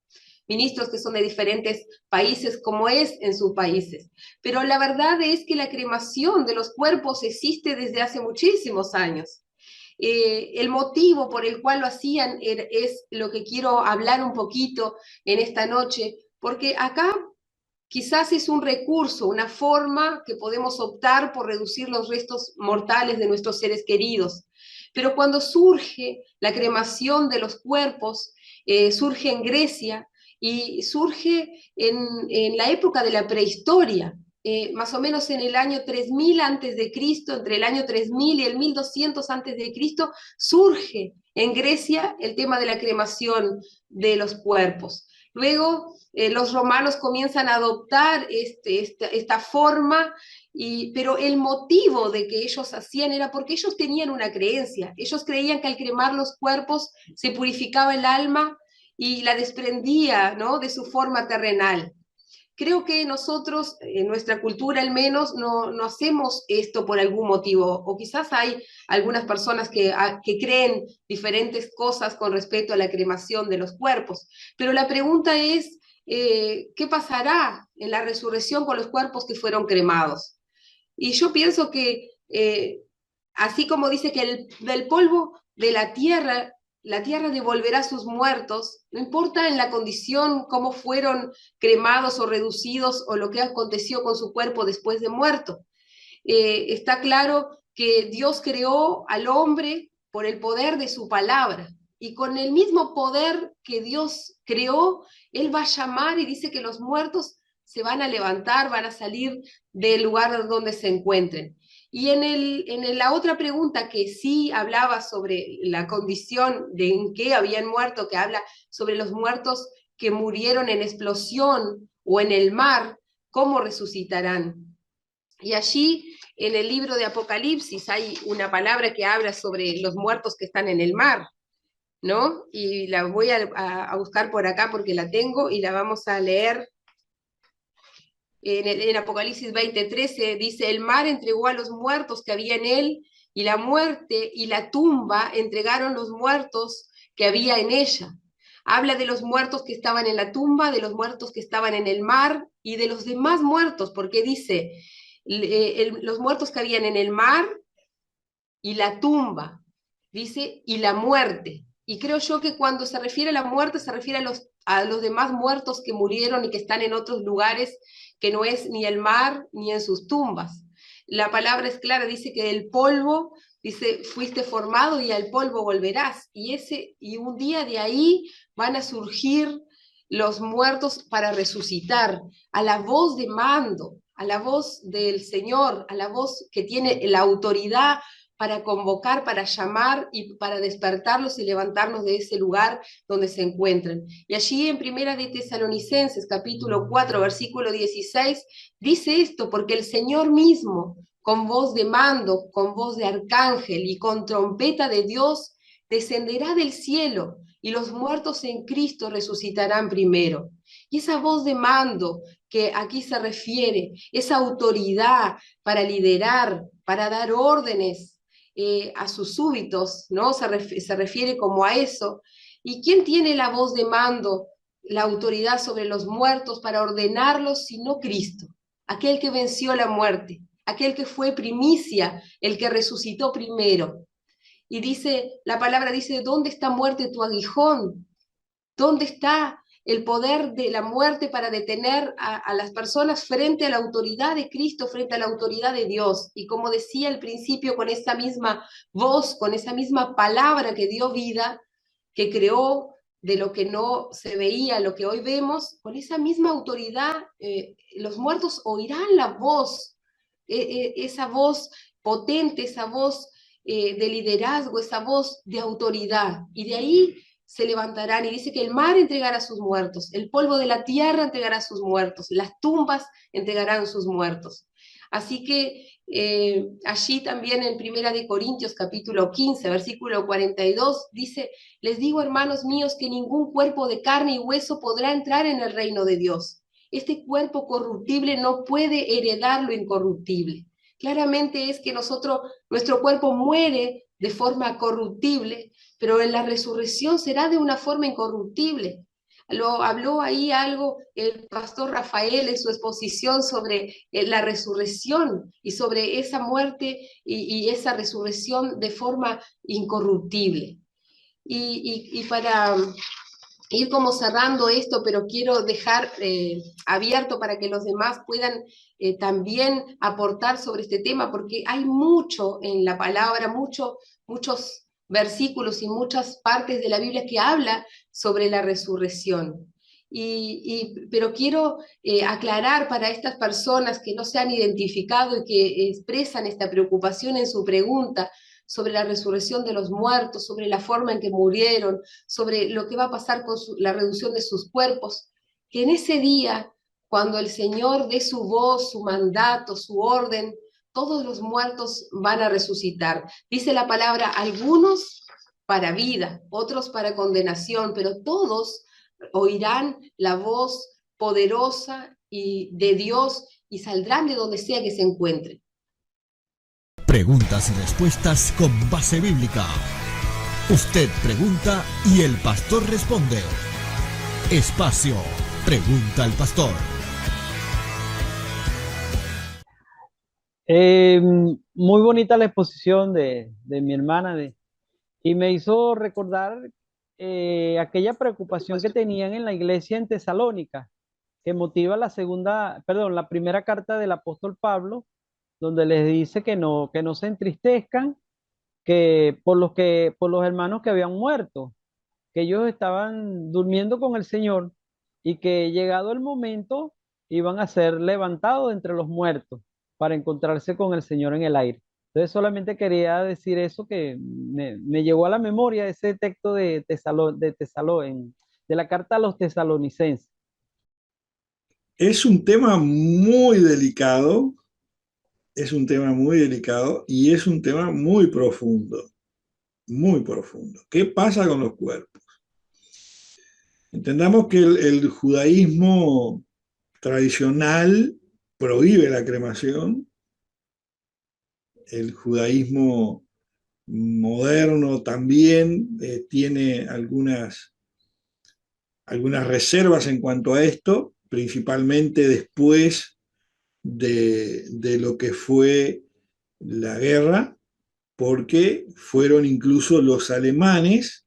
ministros que son de diferentes países, como es en sus países. Pero la verdad es que la cremación de los cuerpos existe desde hace muchísimos años. El motivo por el cual lo hacían es lo que quiero hablar un poquito en esta noche, porque acá quizás es un recurso, una forma que podemos optar por reducir los restos mortales de nuestros seres queridos. Pero cuando surge la cremación de los cuerpos, surge en Grecia y surge en la época de la prehistoria, más o menos en el año 3000 antes de Cristo, entre el año 3000 y el 1200 antes de Cristo, surge en Grecia el tema de la cremación de los cuerpos. Luego los romanos comienzan a adoptar esta forma, pero el motivo de que ellos hacían era porque ellos tenían una creencia. Ellos creían que al cremar los cuerpos se purificaba el alma y la desprendía, ¿no?, de su forma terrenal. Creo que nosotros, en nuestra cultura al menos, no hacemos esto por algún motivo, o quizás hay algunas personas que creen diferentes cosas con respecto a la cremación de los cuerpos, pero la pregunta es, ¿qué pasará en la resurrección con los cuerpos que fueron cremados? Y yo pienso que, así como dice que del polvo de la tierra devolverá a sus muertos, no importa en la condición cómo fueron cremados o reducidos o lo que aconteció con su cuerpo después de muerto. Está claro que Dios creó al hombre por el poder de su palabra, y con el mismo poder que Dios creó, Él va a llamar y dice que los muertos se van a levantar, van a salir del lugar donde se encuentren. Y en la otra pregunta que sí hablaba sobre la condición de en qué habían muerto, que habla sobre los muertos que murieron en explosión o en el mar, ¿cómo resucitarán? Y allí en el libro de Apocalipsis hay una palabra que habla sobre los muertos que están en el mar, ¿no? Y la voy a buscar por acá porque la tengo y la vamos a leer. En Apocalipsis 20:13 dice, el mar entregó a los muertos que había en él, y la muerte y la tumba entregaron los muertos que había en ella. Habla de los muertos que estaban en la tumba, de los muertos que estaban en el mar y de los demás muertos, porque dice, los muertos que habían en el mar y la tumba, dice, y la muerte. Y creo yo que cuando se refiere a la muerte, se refiere a los demás muertos que murieron y que están en otros lugares que no es ni el mar ni en sus tumbas. La palabra es clara, dice que del polvo, dice, fuiste formado y al polvo volverás. Y un día de ahí van a surgir los muertos para resucitar, a la voz de mando, a la voz del Señor, a la voz que tiene la autoridad para convocar, para llamar y para despertarlos y levantarnos de ese lugar donde se encuentran. Y allí en Primera de Tesalonicenses, capítulo 4, versículo 16, dice esto, porque el Señor mismo, con voz de mando, con voz de arcángel y con trompeta de Dios, descenderá del cielo, y los muertos en Cristo resucitarán primero. Y esa voz de mando que aquí se refiere, esa autoridad para liderar, para dar órdenes, a sus súbitos, ¿no? Se refiere como a eso. ¿Y quién tiene la voz de mando, la autoridad sobre los muertos para ordenarlos, sino Cristo? Aquel que venció la muerte, aquel que fue primicia, el que resucitó primero. Y dice, la palabra dice, ¿dónde está muerte tu aguijón? ¿Dónde está el poder de la muerte para detener a las personas frente a la autoridad de Cristo, frente a la autoridad de Dios? Y como decía al principio, con esa misma voz, con esa misma palabra que dio vida, que creó de lo que no se veía, lo que hoy vemos, con esa misma autoridad, los muertos oirán la voz, esa voz potente, esa voz de liderazgo, esa voz de autoridad. Y de ahí se levantarán, y dice que el mar entregará a sus muertos, el polvo de la tierra entregará a sus muertos, las tumbas entregarán sus muertos. Así que allí también en Primera de Corintios capítulo 15, versículo 42, dice, les digo, hermanos míos, que ningún cuerpo de carne y hueso podrá entrar en el reino de Dios. Este cuerpo corruptible no puede heredar lo incorruptible. Claramente es que nuestro cuerpo muere de forma corruptible, pero en la resurrección será de una forma incorruptible. lo habló ahí algo el pastor Rafael en su exposición sobre la resurrección y sobre esa muerte y esa resurrección de forma incorruptible. Y para ir como cerrando esto, pero quiero dejar abierto para que los demás puedan también aportar sobre este tema, porque hay mucho en la palabra, muchos versículos y muchas partes de la Biblia que habla sobre la resurrección. Pero quiero aclarar para estas personas que no se han identificado y que expresan esta preocupación en su pregunta sobre la resurrección de los muertos, sobre la forma en que murieron, sobre lo que va a pasar con la reducción de sus cuerpos, que en ese día, cuando el Señor dé su voz, su mandato, su orden, todos los muertos van a resucitar. Dice la palabra, algunos para vida, otros para condenación, pero todos oirán la voz poderosa de Dios y saldrán de donde sea que se encuentren. Preguntas y respuestas con base bíblica. Usted pregunta y el pastor responde. Espacio Pregunta al Pastor. Muy bonita la exposición de mi hermana y me hizo recordar aquella preocupación que tenían en la iglesia en Tesalónica, que motiva la primera carta del apóstol Pablo, donde les dice que no se entristezcan, por los hermanos que habían muerto, que ellos estaban durmiendo con el Señor y que llegado el momento iban a ser levantados entre los muertos para encontrarse con el Señor en el aire. Entonces solamente quería decir eso, que me llegó a la memoria ese texto de la carta a los tesalonicenses. Es un tema muy delicado, y es un tema muy profundo, muy profundo. ¿Qué pasa con los cuerpos? Entendamos que el judaísmo tradicional prohíbe la cremación. El judaísmo moderno también tiene algunas reservas en cuanto a esto, principalmente después de lo que fue la guerra, porque fueron incluso los alemanes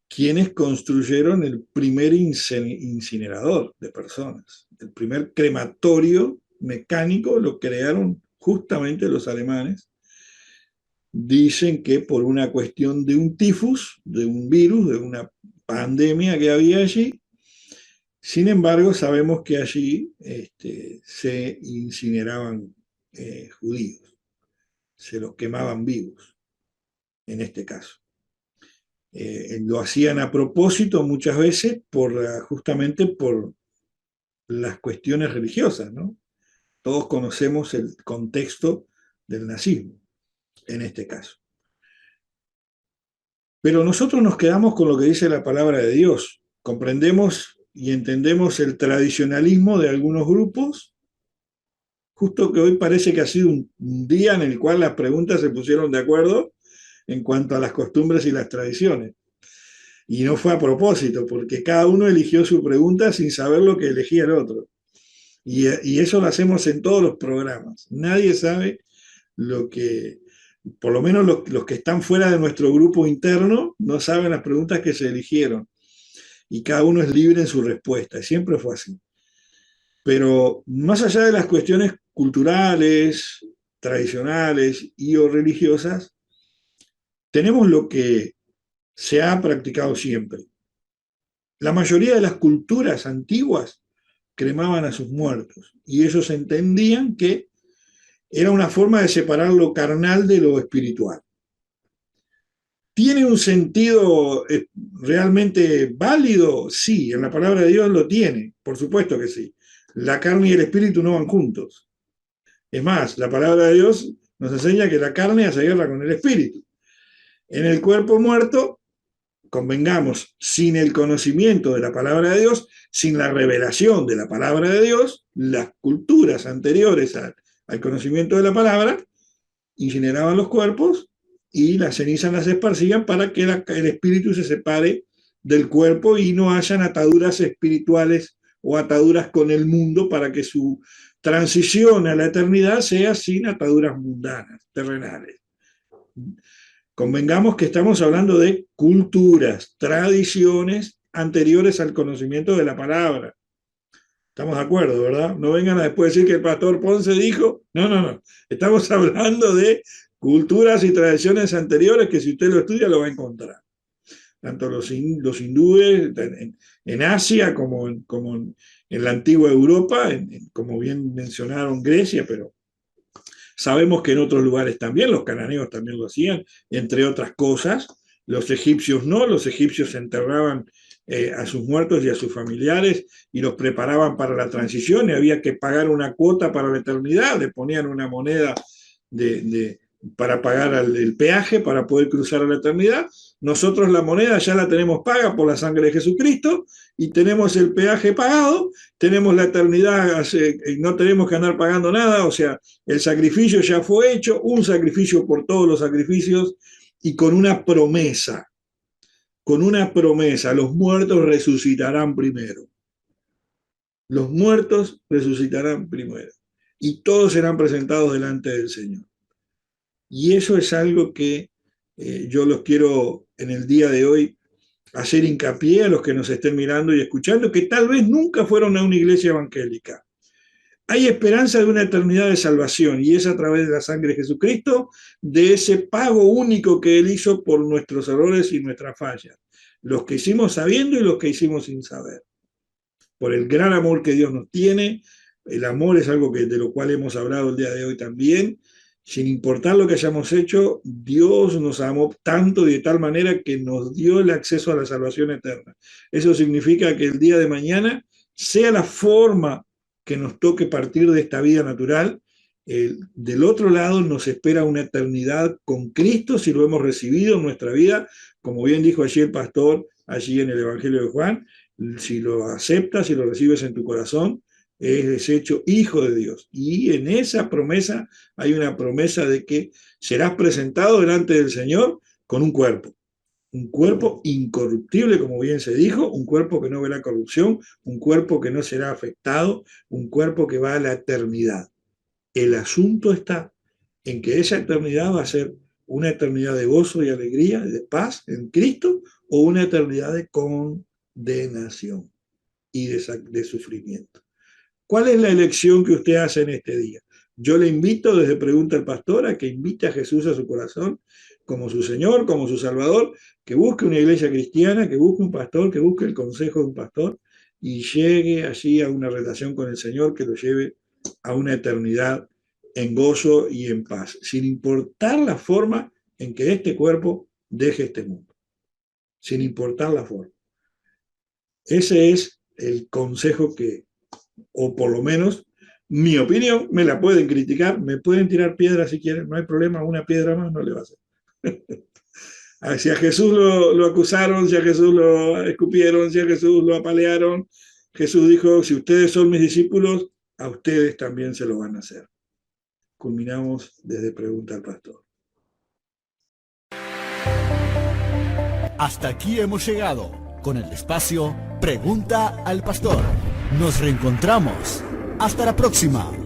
quienes construyeron el primer incinerador de personas. El primer crematorio mecánico lo crearon justamente los alemanes. Dicen que por una cuestión de un tifus, de un virus, de una pandemia que había allí. Sin embargo, sabemos que allí se incineraban judíos, se los quemaban vivos, en este caso. Lo hacían a propósito muchas veces justamente por las cuestiones religiosas, ¿no? Todos conocemos el contexto del nazismo, en este caso. Pero nosotros nos quedamos con lo que dice la palabra de Dios. Comprendemos y entendemos el tradicionalismo de algunos grupos, justo que hoy parece que ha sido un día en el cual las preguntas se pusieron de acuerdo en cuanto a las costumbres y las tradiciones. Y no fue a propósito, porque cada uno eligió su pregunta sin saber lo que elegía el otro. Y eso lo hacemos en todos los programas. Nadie sabe lo que, por lo menos los que están fuera de nuestro grupo interno, no saben las preguntas que se eligieron. Y cada uno es libre en su respuesta. Y siempre fue así. Pero más allá de las cuestiones culturales, tradicionales y o religiosas, tenemos lo que se ha practicado siempre. La mayoría de las culturas antiguas cremaban a sus muertos y ellos entendían que era una forma de separar lo carnal de lo espiritual. ¿Tiene un sentido realmente válido? Sí, en la palabra de Dios lo tiene, por supuesto que sí. La carne y el espíritu no van juntos. Es más, la palabra de Dios nos enseña que la carne hace guerra con el espíritu. En el cuerpo muerto, convengamos, sin el conocimiento de la palabra de Dios, sin la revelación de la palabra de Dios, las culturas anteriores al conocimiento de la palabra incineraban los cuerpos y las cenizas las esparcían para que el espíritu se separe del cuerpo y no hayan ataduras espirituales o ataduras con el mundo para que su transición a la eternidad sea sin ataduras mundanas, terrenales. Convengamos que estamos hablando de culturas, tradiciones anteriores al conocimiento de la palabra. Estamos de acuerdo, ¿verdad? No vengan a después decir que el pastor Ponce dijo, no. Estamos hablando de culturas y tradiciones anteriores que si usted lo estudia lo va a encontrar. Tanto los hindúes en Asia como en la antigua Europa, como bien mencionaron Grecia, pero sabemos que en otros lugares también, los cananeos también lo hacían, entre otras cosas. Los egipcios no, los egipcios enterraban a sus muertos y a sus familiares y los preparaban para la transición y había que pagar una cuota para la eternidad, le ponían una moneda para pagar el peaje para poder cruzar a la eternidad. Nosotros la moneda ya la tenemos paga por la sangre de Jesucristo y tenemos el peaje pagado, tenemos la eternidad, no tenemos que andar pagando nada, o sea, el sacrificio ya fue hecho, un sacrificio por todos los sacrificios y con una promesa, los muertos resucitarán primero. Los muertos resucitarán primero y todos serán presentados delante del Señor. Y eso es algo que yo los quiero en el día de hoy hacer hincapié a los que nos estén mirando y escuchando, que tal vez nunca fueron a una iglesia evangélica. Hay esperanza de una eternidad de salvación y es a través de la sangre de Jesucristo, de ese pago único que Él hizo por nuestros errores y nuestras fallas. Los que hicimos sabiendo y los que hicimos sin saber. Por el gran amor que Dios nos tiene, el amor es algo de lo cual hemos hablado el día de hoy también. Sin importar lo que hayamos hecho, Dios nos amó tanto y de tal manera que nos dio el acceso a la salvación eterna. Eso significa que el día de mañana, sea la forma que nos toque partir de esta vida natural, del otro lado nos espera una eternidad con Cristo si lo hemos recibido en nuestra vida, como bien dijo allí el pastor, allí en el Evangelio de Juan, si lo aceptas, si lo recibes en tu corazón, es hecho hijo de Dios. Y en esa promesa hay una promesa de que serás presentado delante del Señor con un cuerpo incorruptible, como bien se dijo, un cuerpo que no verá corrupción, un cuerpo que no será afectado, un cuerpo que va a la eternidad. El asunto está en que esa eternidad va a ser una eternidad de gozo y alegría, de paz en Cristo, o una eternidad de condenación y de sufrimiento. ¿Cuál es la elección que usted hace en este día? Yo le invito, desde Pregunta al Pastor, a que invite a Jesús a su corazón como su Señor, como su Salvador, que busque una iglesia cristiana, que busque un pastor, que busque el consejo de un pastor y llegue allí a una relación con el Señor que lo lleve a una eternidad en gozo y en paz, sin importar la forma en que este cuerpo deje este mundo, sin importar la forma. Ese es el consejo o por lo menos mi opinión, me la pueden criticar, me pueden tirar piedras si quieren, no hay problema, una piedra más no le va a hacer. Si a Jesús lo acusaron, si a Jesús lo escupieron, si a Jesús lo apalearon, Jesús dijo, si ustedes son mis discípulos, a ustedes también se lo van a hacer. Culminamos desde Pregunta al Pastor. Hasta aquí hemos llegado con el espacio Pregunta al Pastor. Nos reencontramos. Hasta la próxima.